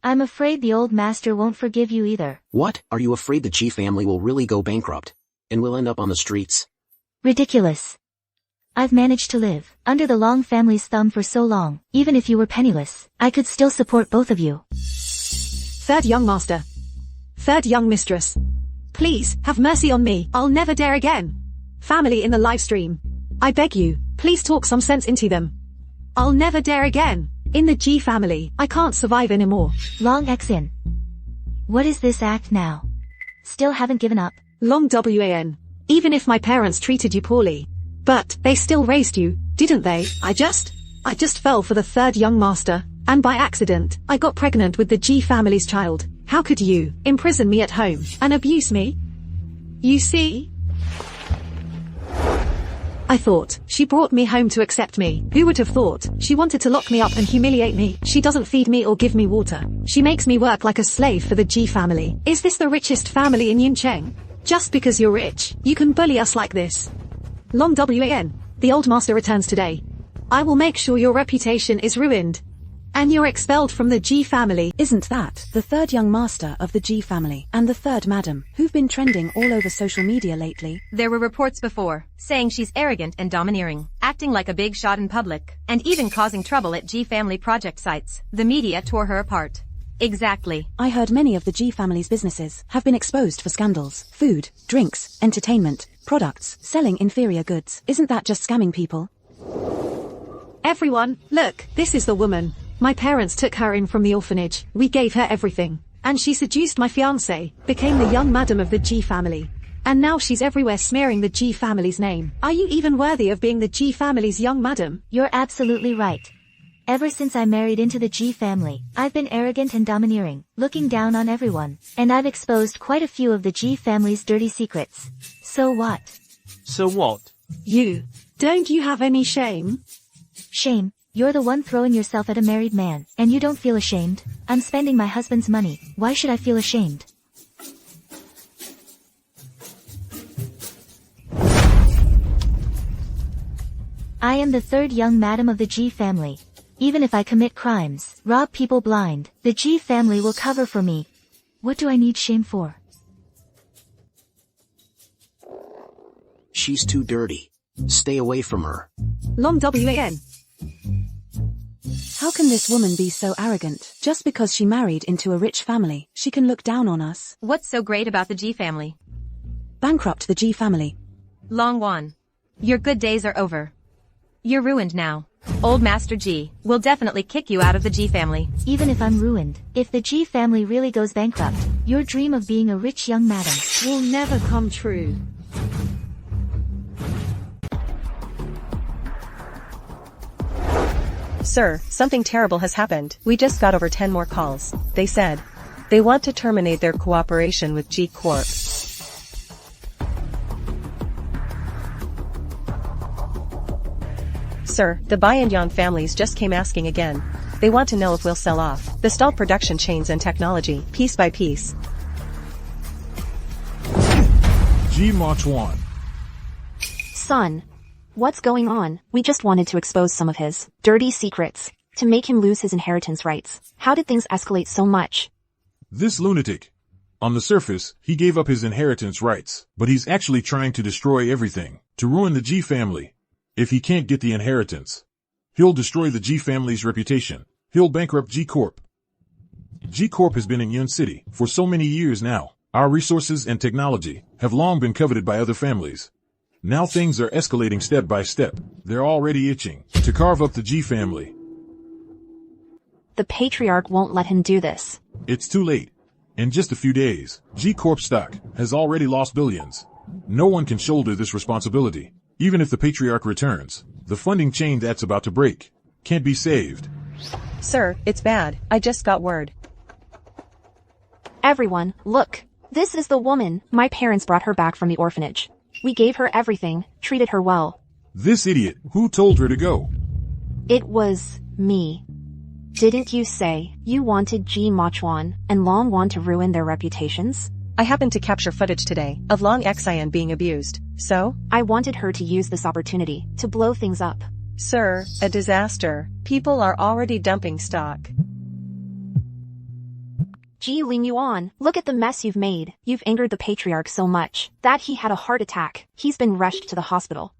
I'm afraid the old master won't forgive you either. What? Are you afraid the G family will really go bankrupt? And will end up on the streets? Ridiculous. I've managed to live under the Long family's thumb for so long. Even if you were penniless, I could still support both of you. Third young master. Third young mistress. Please, have mercy on me. I'll never dare again. Family in the live stream. I beg you, please talk some sense into them. I'll never dare again. In the G family, I can't survive anymore. Long Xin. What is this act now? Still haven't given up? Long Wan. Even if my parents treated you poorly. But, they still raised you, didn't they? I just fell for the third young master, and by accident, I got pregnant with the G family's child. How could you imprison me at home and abuse me? You see? I thought, she brought me home to accept me. Who would have thought? She wanted to lock me up and humiliate me. She doesn't feed me or give me water. She makes me work like a slave for the G family. Is this the richest family in Yuncheng? Just because you're rich, you can bully us like this. Long Wan, the old master returns today. I will make sure your reputation is ruined. And you're expelled from the G family. Isn't that the third young master of the G family and the third madam who've been trending all over social media lately? There were reports before, saying she's arrogant and domineering, acting like a big shot in public, and even causing trouble at G family project sites. The media tore her apart. Exactly. I heard many of the G family's businesses have been exposed for scandals. Food, drinks, entertainment, products, selling inferior goods. Isn't that just scamming people? Everyone, look, this is the woman. My parents took her in from the orphanage. We gave her everything. And she seduced my fiancé, became the young madam of the G family. And now she's everywhere smearing the G family's name. Are you even worthy of being the G family's young madam? You're absolutely right. Ever since I married into the G family, I've been arrogant and domineering, looking down on everyone, and I've exposed quite a few of the G family's dirty secrets. So what? So what? Don't you have any shame? Shame? You're the one throwing yourself at a married man, and you don't feel ashamed? I'm spending my husband's money, why should I feel ashamed? I am the third young madam of the G family. Even if I commit crimes, rob people blind, the G family will cover for me. What do I need shame for? She's too dirty. Stay away from her. Long Wan. How can this woman be so arrogant? Just because she married into a rich family, she can look down on us. What's so great about the G family? Bankrupt the G family. Longwan, your good days are over. You're ruined now. Old Master G will definitely kick you out of the G family. Even if I'm ruined, if the G family really goes bankrupt, your dream of being a rich young madam will never come true. Sir, something terrible has happened. We just got over 10 more calls. They said they want to terminate their cooperation with G Corp. Sir, the Bai and Yan families just came asking again. They want to know if we'll sell off the stalled production chains and technology, piece by piece. G Marchuan. Son, what's going on? We just wanted to expose some of his dirty secrets, to make him lose his inheritance rights. How did things escalate so much? This lunatic. On the surface, he gave up his inheritance rights, but he's actually trying to destroy everything, to ruin the G family. If he can't get the inheritance, he'll destroy the G family's reputation. He'll bankrupt G Corp. G Corp has been in Yun City for so many years now. Our resources and technology have long been coveted by other families. Now things are escalating step by step. They're already itching to carve up the G family. The Patriarch won't let him do this. It's too late. In just a few days, G Corp stock has already lost billions. No one can shoulder this responsibility. Even if the Patriarch returns, the funding chain that's about to break can't be saved. Sir, it's bad. I just got word. Everyone, look. This is the woman. My parents brought her back from the orphanage. We gave her everything, treated her well. This idiot, who told her to go? It was me. Didn't you say you wanted Ji Machwan and Long Wan to ruin their reputations? I happened to capture footage today of Long Xian being abused, so? I wanted her to use this opportunity to blow things up. Sir, a disaster. People are already dumping stock. Ji Ling Yuan, look at the mess you've made. You've angered the Patriarch so much that he had a heart attack. He's been rushed to the hospital.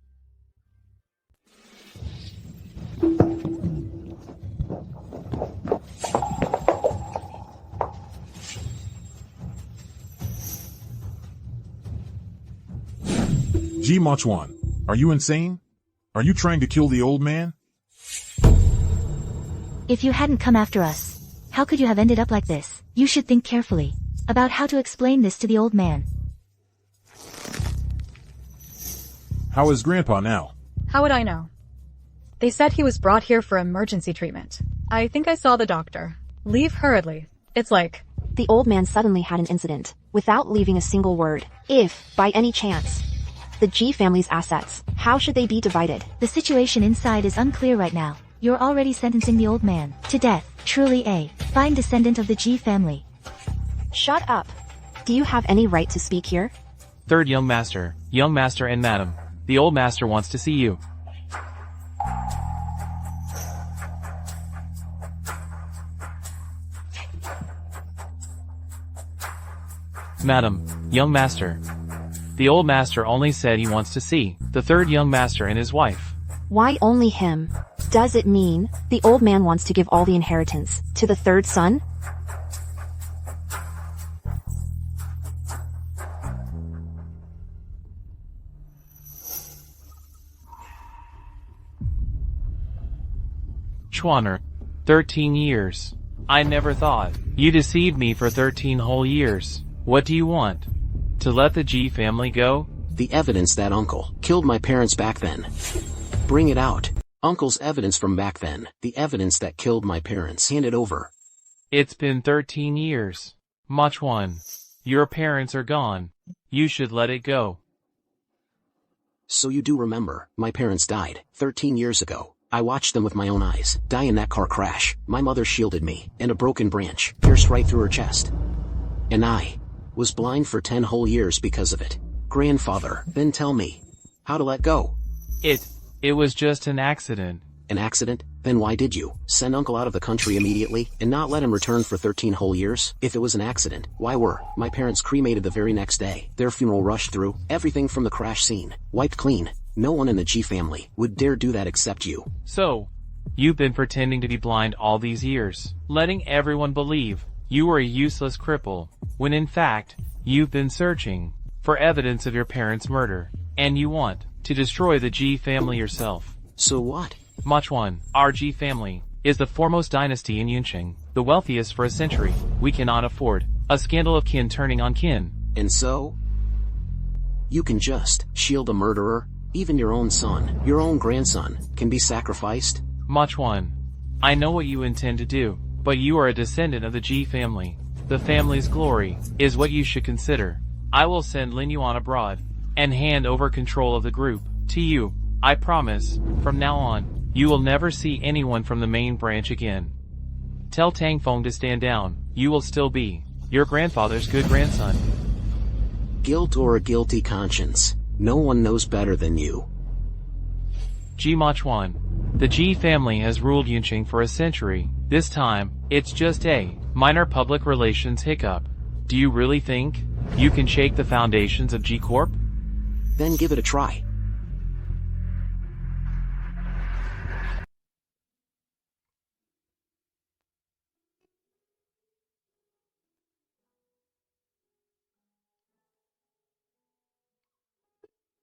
Ji Machwan, are you insane? Are you trying to kill the old man? If you hadn't come after us, how could you have ended up like this? You should think carefully about how to explain this to the old man. How is Grandpa now? How would I know? They said he was brought here for emergency treatment. I think I saw the doctor. Leave hurriedly. It's like... The old man suddenly had an incident, without leaving a single word. If, by any chance, the G family's assets, how should they be divided? The situation inside is unclear right now. You're already sentencing the old man to death. Truly a fine descendant of the G family. Shut up. Do you have any right to speak here? Third young master and madam. The old master wants to see you. Madam, young master. The old master only said he wants to see the third young master and his wife. Why only him? Does it mean the old man wants to give all the inheritance to the third son? Schwanner, 13 years. I never thought. You deceived me for 13 whole years. What do you want? To let the G family go? The evidence that uncle killed my parents back then. Bring it out. Uncle's evidence from back then. The evidence that killed my parents. Hand it over. It's been 13 years. Machwan. Your parents are gone. You should let it go. So you do remember, my parents died 13 years ago. I watched them with my own eyes die in that car crash. My mother shielded me, and a broken branch pierced right through her chest. And I was blind for 10 whole years because of it. Grandfather, then tell me how to let go. It was just an accident. An accident? Then why did you send uncle out of the country immediately and not let him return for 13 whole years? If it was an accident, why were my parents cremated the very next day? Their funeral rushed through, everything from the crash scene wiped clean. No one in the G family would dare do that except you. So, you've been pretending to be blind all these years, letting everyone believe you were a useless cripple, when in fact, you've been searching for evidence of your parents' murder, and you want to destroy the G family yourself. So what? Machwan, our G family, is the foremost dynasty in Yunqing, the wealthiest for a century. We cannot afford a scandal of kin turning on kin. And so? You can just shield a murderer? Even your own son, your own grandson, can be sacrificed? Machwan, I know what you intend to do, but you are a descendant of the G family. The family's glory is what you should consider. I will send Lin Yuan abroad and hand over control of the group to you. I promise, from now on, you will never see anyone from the main branch again. Tell Tang Feng to stand down. You will still be your grandfather's good grandson. Guilt or a guilty conscience? No one knows better than you. Ji Machwan. The Ji family has ruled Yunqing for a century. This time, it's just a minor public relations hiccup. Do you really think you can shake the foundations of G Corp? Then give it a try.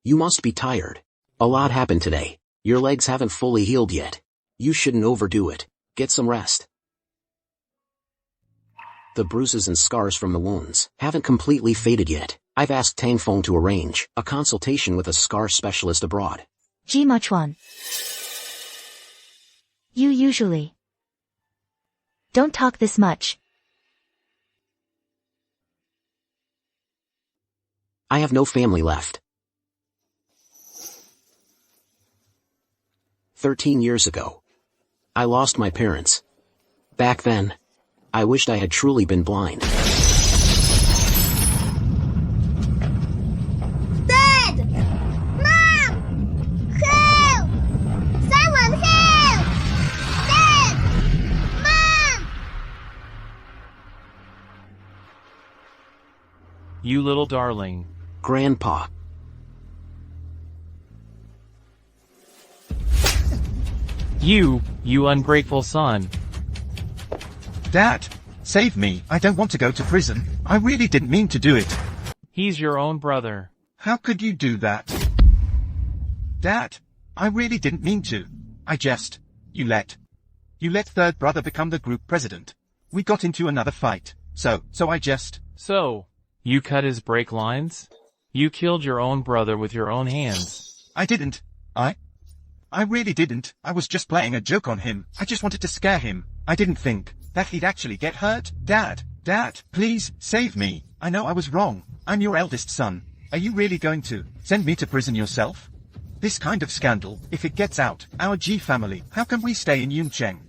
You must be tired. A lot happened today. Your legs haven't fully healed yet. You shouldn't overdo it. Get some rest. The bruises and scars from the wounds haven't completely faded yet. I've asked Tang Feng to arrange a consultation with a scar specialist abroad. Ji Machuan. You usually don't talk this much. I have no family left. 13 years ago, I lost my parents. Back then, I wished I had truly been blind. Dad! Mom! Help! Someone help! Dad! Mom! You little darling. Grandpa. You ungrateful son. Dad, save me. I don't want to go to prison. I really didn't mean to do it. He's your own brother. How could you do that? Dad, I really didn't mean to. You let third brother become the group president. We got into another fight. So, you cut his brake lines? You killed your own brother with your own hands. I didn't. I really didn't. I was just playing a joke on him. I just wanted to scare him. I didn't think that he'd actually get hurt. Dad, please, save me. I know I was wrong. I'm your eldest son. Are you really going to send me to prison yourself? This kind of scandal, if it gets out, our G family, how can we stay in Yuncheng?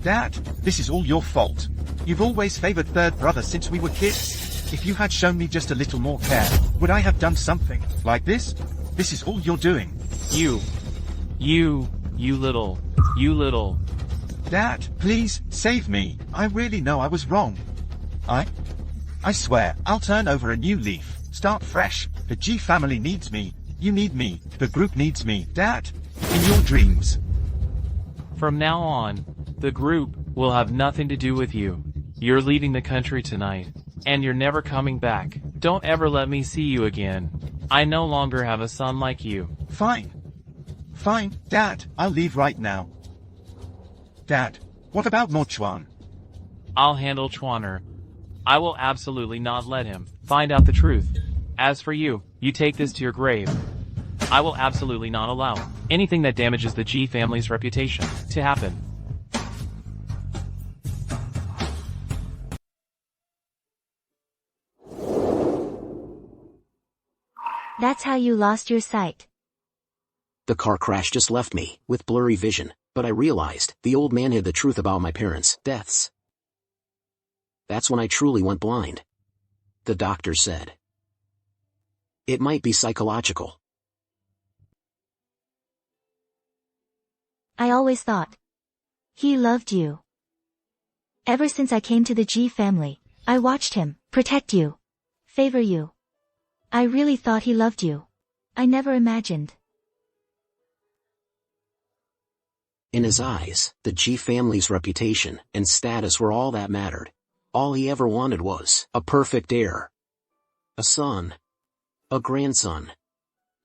Dad, this is all your fault. You've always favored third brother since we were kids. If you had shown me just a little more care, would I have done something like this? This is all you're doing. You little. Dad, please, save me. I really know I was wrong. I swear, I'll turn over a new leaf. Start fresh. The G family needs me. You need me. The group needs me. Dad, in your dreams. From now on, the group will have nothing to do with you. You're leaving the country tonight, and you're never coming back. Don't ever let me see you again. I no longer have a son like you. Fine, Dad, I'll leave right now. Dad, what about Mochuan? I'll handle Chuaner. I will absolutely not let him find out the truth. As for you, you take this to your grave. I will absolutely not allow anything that damages the G family's reputation to happen. That's how you lost your sight. The car crash just left me with blurry vision, but I realized the old man hid the truth about my parents' deaths. That's when I truly went blind. The doctor said it might be psychological. I always thought he loved you. Ever since I came to the G family, I watched him protect you, favor you. I really thought he loved you. I never imagined. In his eyes, the G family's reputation and status were all that mattered. All he ever wanted was a perfect heir. A son. A grandson.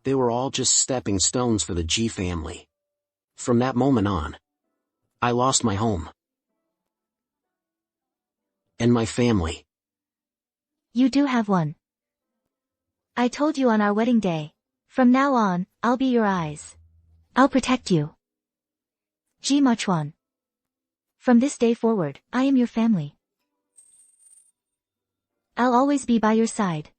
They were all just stepping stones for the G family. From that moment on, I lost my home. And my family. You do have one. I told you on our wedding day. From now on, I'll be your eyes. I'll protect you. Ji Machuan. From this day forward, I am your family. I'll always be by your side.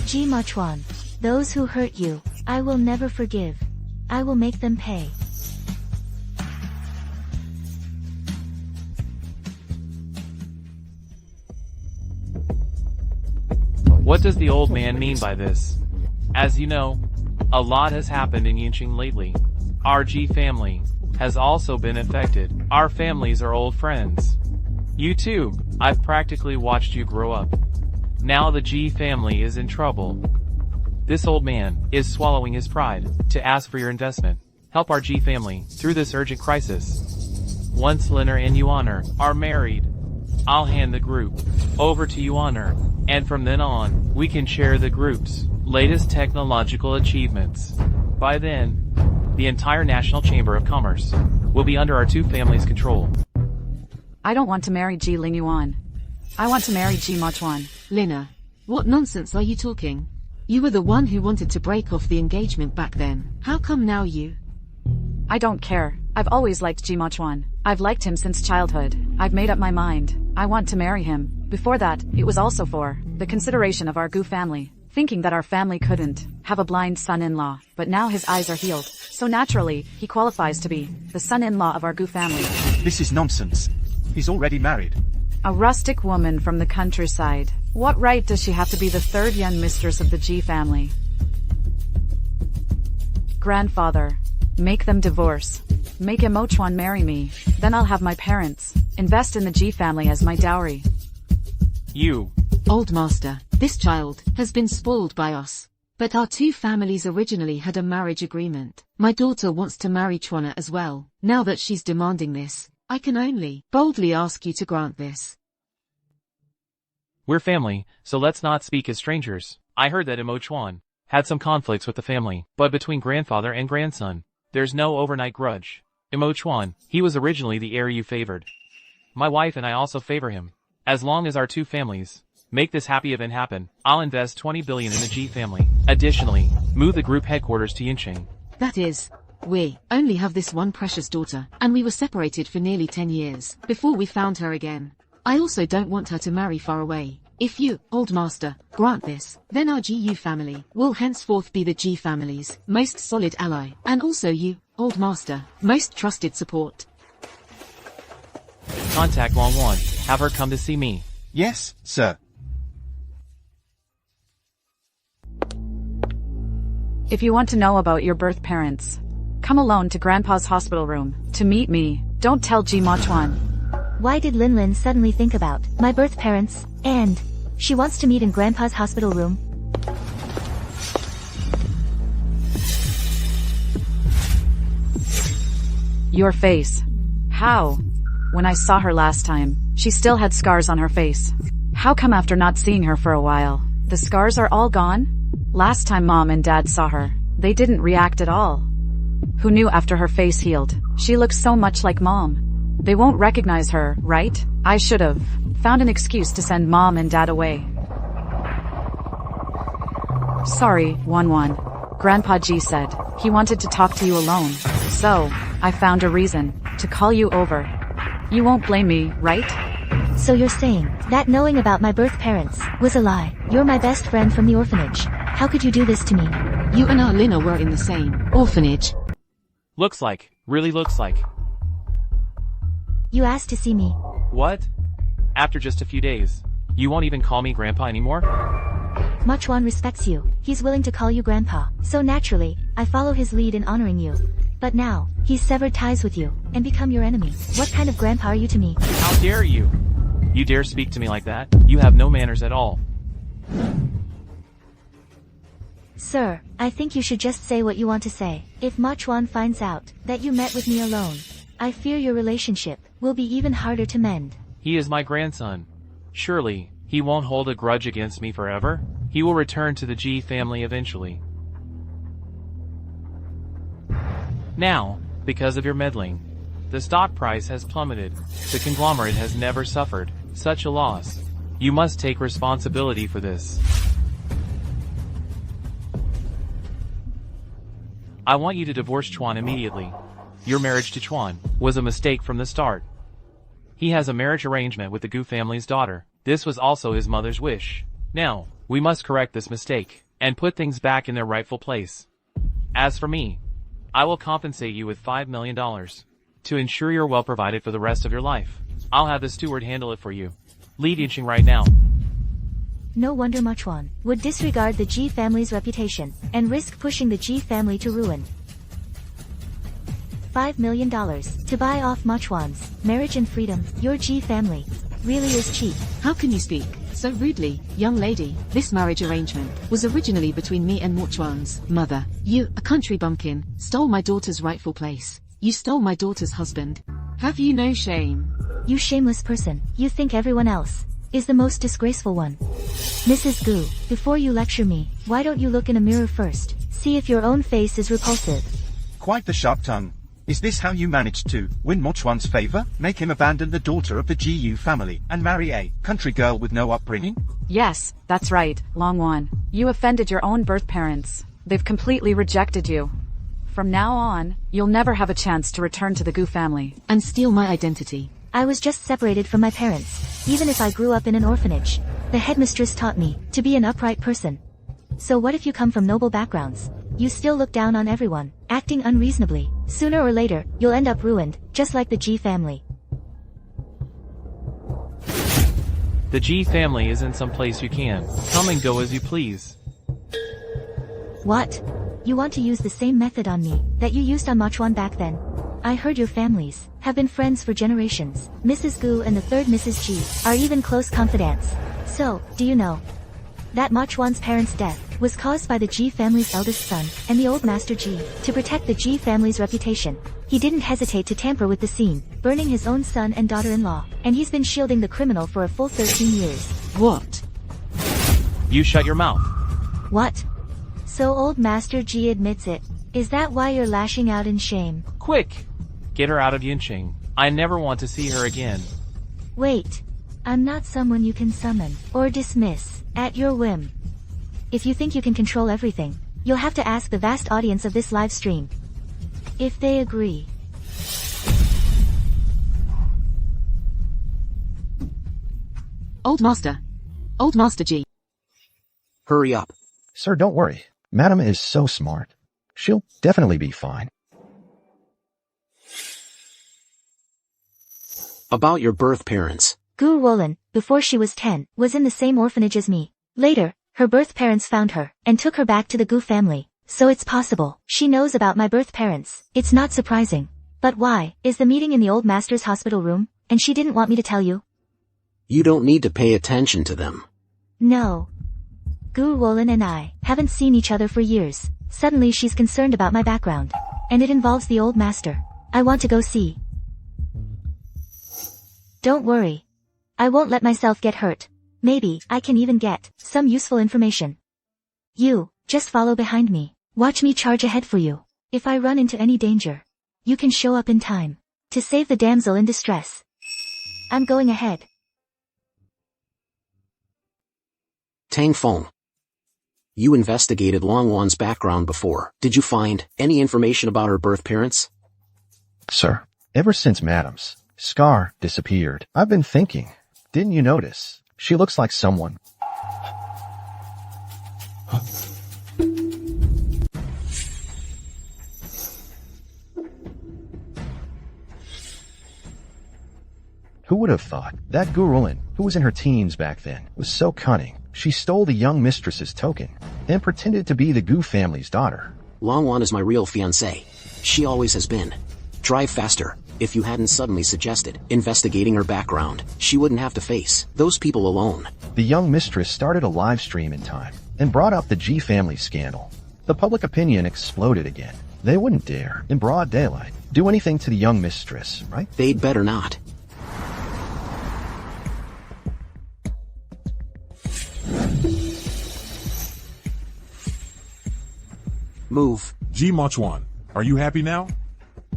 Ji Machuan. Those who hurt you, I will never forgive. I will make them pay. What does the old man mean by this? As you know, a lot has happened in Yuncheng lately. Our G family has also been affected. Our families are old friends. You too, I've practically watched you grow up. Now the G family is in trouble. This old man is swallowing his pride to ask for your investment. Help our G family through this urgent crisis. Once Linner and Yuaner are married, I'll hand the group over to Yuaner, and from then on, we can share the group's latest technological achievements. By then, the entire National Chamber of Commerce will be under our two families' control. I don't want to marry Ji Ling Yuan. I want to marry Ji Ma Chuan. Lina, what nonsense are you talking? You were the one who wanted to break off the engagement back then. How come now you? I don't care. I've always liked Ji Ma Chuan. I've liked him since childhood. I've made up my mind. I want to marry him. Before that, it was also for the consideration of our Gu family, thinking that our family couldn't have a blind son-in-law, but now his eyes are healed. So naturally, he qualifies to be the son-in-law of our Gu family. This is nonsense. He's already married. A rustic woman from the countryside. What right does she have to be the third young mistress of the Ji family? Grandfather, make them divorce. Make Mo Chuan marry me. Then I'll have my parents invest in the Ji family as my dowry. You. Old master, this child has been spoiled by us. But our two families originally had a marriage agreement. My daughter wants to marry Chuana as well. Now that she's demanding this, I can only boldly ask you to grant this. We're family, so let's not speak as strangers. I heard that Mo Chuan had some conflicts with the family, but between grandfather and grandson, there's no overnight grudge. Mo Chuan, he was originally the heir you favored. My wife and I also favor him. As long as our two families make this happy event happen, I'll invest 20 billion in the Ji family. Additionally, move the group headquarters to Yincheng. That is, we only have this one precious daughter, and we were separated for nearly 10 years before we found her again. I also don't want her to marry far away. If you, old master, grant this, then our GU family will henceforth be the Ji family's most solid ally, and also you, old master, most trusted support. Contact Longwan. Have her come to see me. Yes, sir. If you want to know about your birth parents, come alone to Grandpa's hospital room to meet me. Don't tell Ji Ma Chuan. Why did Lin Lin suddenly think about my birth parents, and she wants to meet in Grandpa's hospital room? Your face. How? When I saw her last time, she still had scars on her face. How come after not seeing her for a while, the scars are all gone? Last time Mom and Dad saw her, they didn't react at all. Who knew after her face healed, she looked so much like Mom? They won't recognize her, right? I should have found an excuse to send Mom and Dad away. Sorry, Wan. Grandpa Ji said he wanted to talk to you alone, so I found a reason to call you over. You won't blame me, right? So you're saying that knowing about my birth parents was a lie? You're my best friend from the orphanage. How could you do this to me? You and our Lina were in the same orphanage. Looks like, really looks like. You asked to see me. What? After just a few days, you won't even call me Grandpa anymore? Ma Chuan respects you. He's willing to call you Grandpa. So naturally, I follow his lead in honoring you. But now, he's severed ties with you, and become your enemy. What kind of grandpa are you to me? How dare you? You dare speak to me like that? You have no manners at all. Sir, I think you should just say what you want to say. If Ma Chuan finds out that you met with me alone, I fear your relationship will be even harder to mend. He is my grandson. Surely, he won't hold a grudge against me forever? He will return to the Ji family eventually. Now, because of your meddling, the stock price has plummeted. The conglomerate has never suffered such a loss. You must take responsibility for this. I want you to divorce Chuan immediately. Your marriage to Chuan was a mistake from the start. He has a marriage arrangement with the Gu family's daughter. This was also his mother's wish. Now, we must correct this mistake and put things back in their rightful place. As for me, I will compensate you with $5 million to ensure you're well provided for the rest of your life. I'll have the steward handle it for you. Leave Yincheng right now. No wonder Ma Chuan would disregard the Ji family's reputation and risk pushing the Ji family to ruin. $5 million to buy off Ma Chuan's marriage and freedom. Your Ji family really is cheap. How can you speak so rudely, young lady? This marriage arrangement was originally between me and Mo Chuan's mother. You, a country bumpkin, stole my daughter's rightful place. You stole my daughter's husband. Have you no shame? You shameless person, you think everyone else is the most disgraceful one. Mrs. Gu, before you lecture me, why don't you look in a mirror first, see if your own face is repulsive. Quite the sharp tongue. Is this how you managed to win Mochuan's favor? Make him abandon the daughter of the GU family and marry a country girl with no upbringing? Yes, that's right, Longwan. You offended your own birth parents. They've completely rejected you. From now on, you'll never have a chance to return to the Gu family. And steal my identity. I was just separated from my parents. Even if I grew up in an orphanage, the headmistress taught me to be an upright person. So what if you come from noble backgrounds? You still look down on everyone, acting unreasonably. Sooner or later, you'll end up ruined, just like the G family. The G family isn't some place you can come and go as you please. What? You want to use the same method on me that you used on Mochuan back then? I heard your families have been friends for generations. Mrs. Gu and the third Mrs. G are even close confidants. So, do you know that Mochuan's parents' death was caused by the G family's eldest son and the old Master G? To protect the G family's reputation, he didn't hesitate to tamper with the scene, burning his own son and daughter-in-law, and he's been shielding the criminal for a full 13 years. What? You shut your mouth. What? So old Master G admits it. Is that why you're lashing out in shame? Quick! Get her out of Yunqing. I never want to see her again. Wait. I'm not someone you can summon or dismiss at your whim. If you think you can control everything, you'll have to ask the vast audience of this live stream if they agree. Old Master. Old Master G. Hurry up. Sir, don't worry. Madam is so smart. She'll definitely be fine. About your birth parents. Gu Roland, before she was 10, was in the same orphanage as me. Later, her birth parents found her and took her back to the Gu family. So it's possible she knows about my birth parents. It's not surprising. But why is the meeting in the old master's hospital room, and she didn't want me to tell you? You don't need to pay attention to them. No. Gu Roland and I haven't seen each other for years. Suddenly she's concerned about my background. And it involves the old master. I want to go see. Don't worry. I won't let myself get hurt. Maybe I can even get some useful information. You, just follow behind me. Watch me charge ahead for you. If I run into any danger, you can show up in time to save the damsel in distress. I'm going ahead. Tang Feng. You investigated Longwan's background before. Did you find any information about her birth parents? Sir, ever since Madam's scar disappeared, I've been thinking. Didn't you notice? She looks like someone. Who would have thought that Gurulin, who was in her teens back then, was so cunning? She stole the young mistress's token and pretended to be the Gu family's daughter. Longwan is my real fiancée. She always has been. Drive faster. If you hadn't suddenly suggested investigating her background, she wouldn't have to face those people alone. The young mistress started a live stream in time and brought up the G family scandal. The public opinion exploded again. They wouldn't dare, in broad daylight, do anything to the young mistress, right? They'd better not. Move. G Mochuan, are you happy now?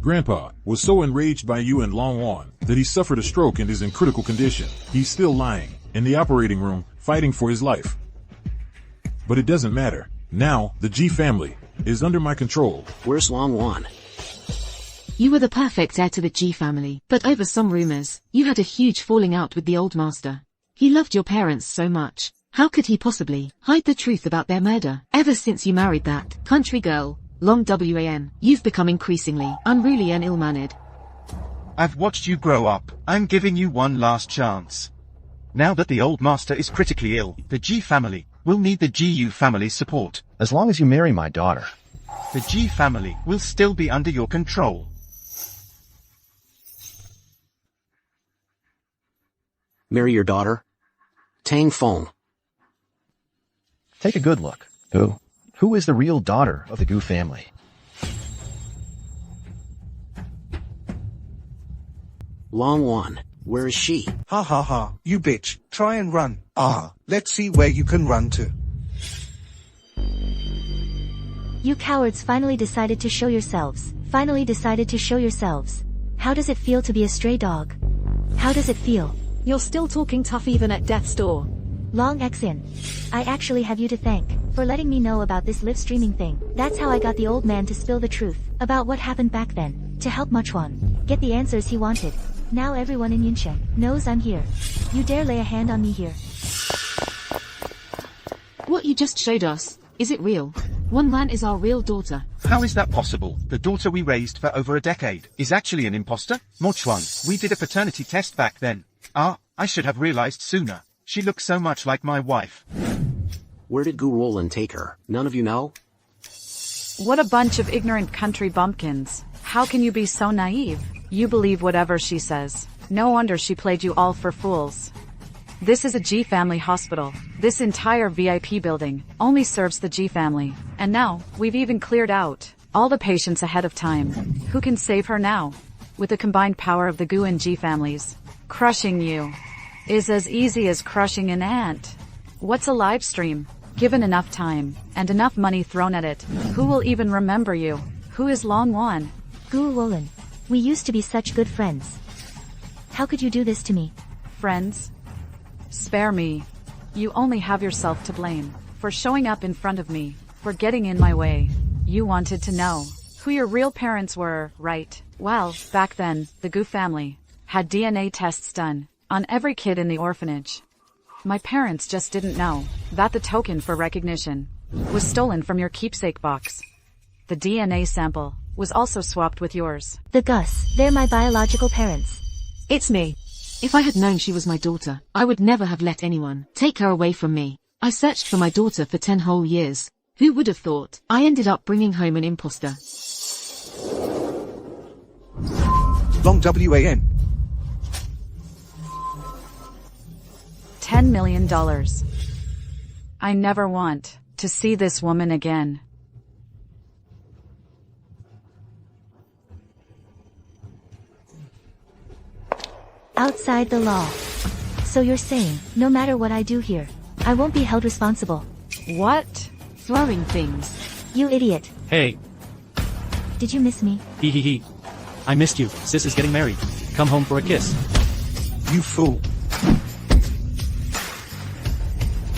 Grandpa was so enraged by you and Longwan that he suffered a stroke and is in critical condition. He's still lying in the operating room, fighting for his life. But it doesn't matter. Now, the G family is under my control. Where's Longwan? You were the perfect heir to the G family, but over some rumors, you had a huge falling out with the old master. He loved your parents so much. How could he possibly hide the truth about their murder? Ever since you married that country girl, Long Wan, you've become increasingly unruly and ill-mannered. I've watched you grow up. I'm giving you one last chance. Now that the old master is critically ill, the G family will need the GU family's support. As long as you marry my daughter, the G family will still be under your control. Marry your daughter? Tang Feng. Take a good look. Who is the real daughter of the Gu family? Long Wan, where is she? Ha ha ha, you bitch, try and run. Let's see where you can run to. You cowards finally decided to show yourselves. Finally decided to show yourselves. How does it feel to be a stray dog? How does it feel? You're still talking tough even at death's door. Long Xin. I actually have you to thank for letting me know about this live streaming thing. That's how I got the old man to spill the truth about what happened back then, to help Muchwan get the answers he wanted. Now everyone in Yincheng knows I'm here. You dare lay a hand on me here. What you just showed us, is it real? Wan is our real daughter. How is that possible? The daughter we raised for over a decade is actually an imposter? Mochuan, we did a paternity test back then. I should have realized sooner. She looks so much like my wife. Where did Gu Roland take her? None of you know? What a bunch of ignorant country bumpkins. How can you be so naive? You believe whatever she says. No wonder she played you all for fools. This is a G family hospital. This entire VIP building only serves the G family. And now, we've even cleared out all the patients ahead of time. Who can save her now? With the combined power of the Gu and G families, crushing you is as easy as crushing an ant. What's a live stream? Given enough time, and enough money thrown at it, who will even remember you? Who is Long Wan? Gu Roland. We used to be such good friends. How could you do this to me? Friends? Spare me. You only have yourself to blame for showing up in front of me, for getting in my way. You wanted to know who your real parents were, right? Well, back then, the Gu family had DNA tests done on every kid in the orphanage. My parents just didn't know that the token for recognition was stolen from your keepsake box. The DNA sample was also swapped with yours. The Gus, they're my biological parents. It's me. If I had known she was my daughter, I would never have let anyone take her away from me. I searched for my daughter for 10 whole years. Who would have thought? I ended up bringing home an imposter. Long WAN. $10 million. I never want to see this woman again. Outside the law. So you're saying, no matter what I do here, I won't be held responsible. What? Throwing things. You idiot. Hey. Did you miss me? Hee. I missed you. Sis is getting married. Come home for a kiss. You fool.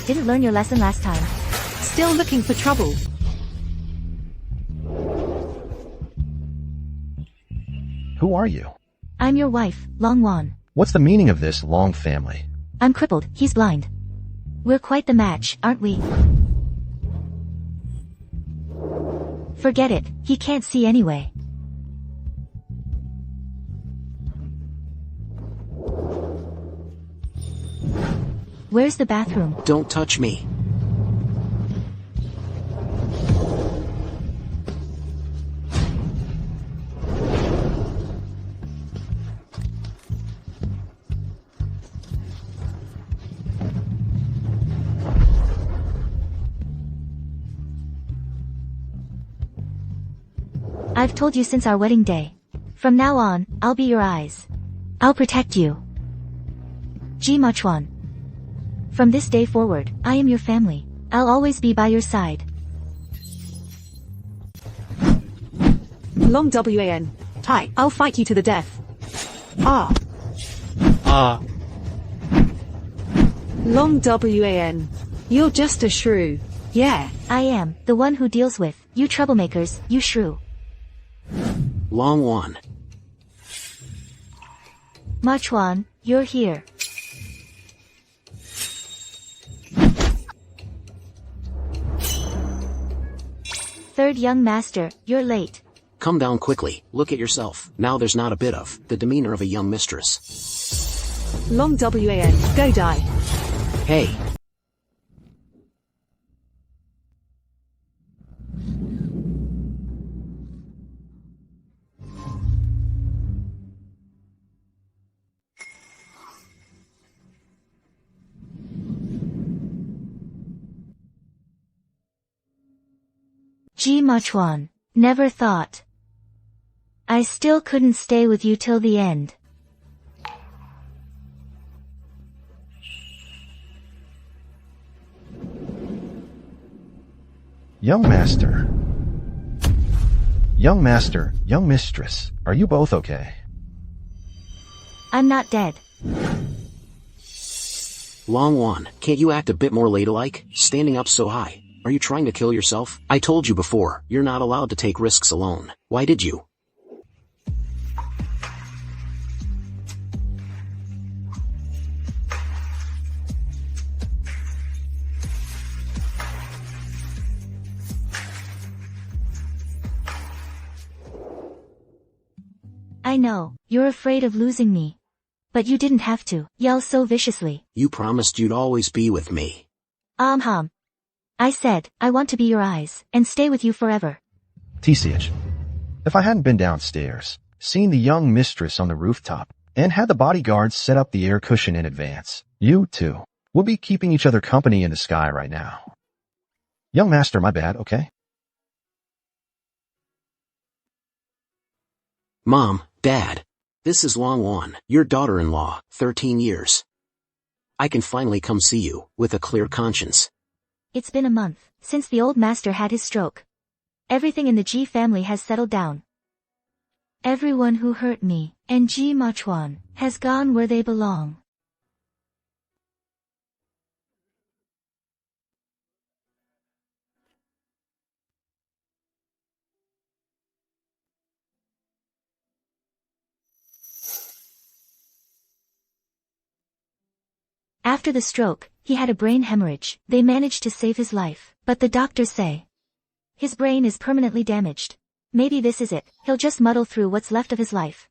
Didn't learn your lesson last time. Still looking for trouble. Who are you? I'm your wife, Long Wan. What's the meaning of this Long family? I'm crippled, he's blind. We're quite the match, aren't we? Forget it, he can't see anyway. Where's the bathroom? Don't touch me. I've told you since our wedding day. From now on, I'll be your eyes. I'll protect you. Ji Machuan. From this day forward, I am your family. I'll always be by your side. Long WAN. Hi, I'll fight you to the death. Long WAN. You're just a shrew. Yeah. I am, the one who deals with you troublemakers, you shrew. Long Wan. Machuan, you're here. Third young master, you're late. Come down quickly. Look at yourself. Now there's not a bit of the demeanor of a young mistress. Long WAN. Go die. Hey. Ji Machuan, never thought. I still couldn't stay with you till the end. Young master. Young master, young mistress, are you both okay? I'm not dead. Long Wan, can't you act a bit more ladylike, standing up so high? Are you trying to kill yourself? I told you before, you're not allowed to take risks alone. Why did you? I know, you're afraid of losing me. But you didn't have to yell so viciously. You promised you'd always be with me. I said, I want to be your eyes, and stay with you forever. TCH. If I hadn't been downstairs, seen the young mistress on the rooftop, and had the bodyguards set up the air cushion in advance, you two would be keeping each other company in the sky right now. Young master, my bad, okay? Mom, Dad. This is Long Wan, your daughter-in-law, 13 years. I can finally come see you, with a clear conscience. It's been a month since the old master had his stroke. Everything in the G family has settled down. Everyone who hurt me, and G Machuan, has gone where they belong. After the stroke, he had a brain hemorrhage. They managed to save his life, but the doctors say his brain is permanently damaged. Maybe this is it, he'll just muddle through what's left of his life.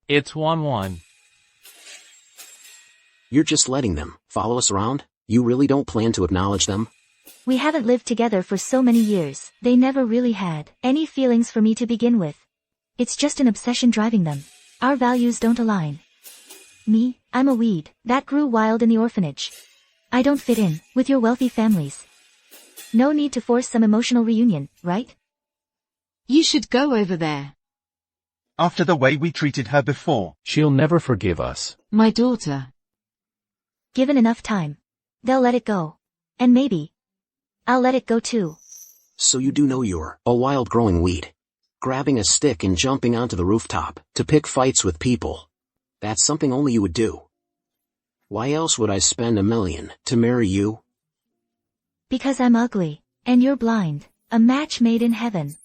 It's 1-1. You're just letting them follow us around? You really don't plan to acknowledge them? We haven't lived together for so many years, they never really had any feelings for me to begin with. It's just an obsession driving them. Our values don't align. Me, I'm a weed that grew wild in the orphanage. I don't fit in with your wealthy families. No need to force some emotional reunion, right? You should go over there. After the way we treated her before. She'll never forgive us. My daughter. Given enough time, they'll let it go. And maybe I'll let it go too. So you do know you're a wild growing weed. Grabbing a stick and jumping onto the rooftop to pick fights with people. That's something only you would do. Why else would I spend $1 million to marry you? Because I'm ugly, and you're blind. A match made in heaven.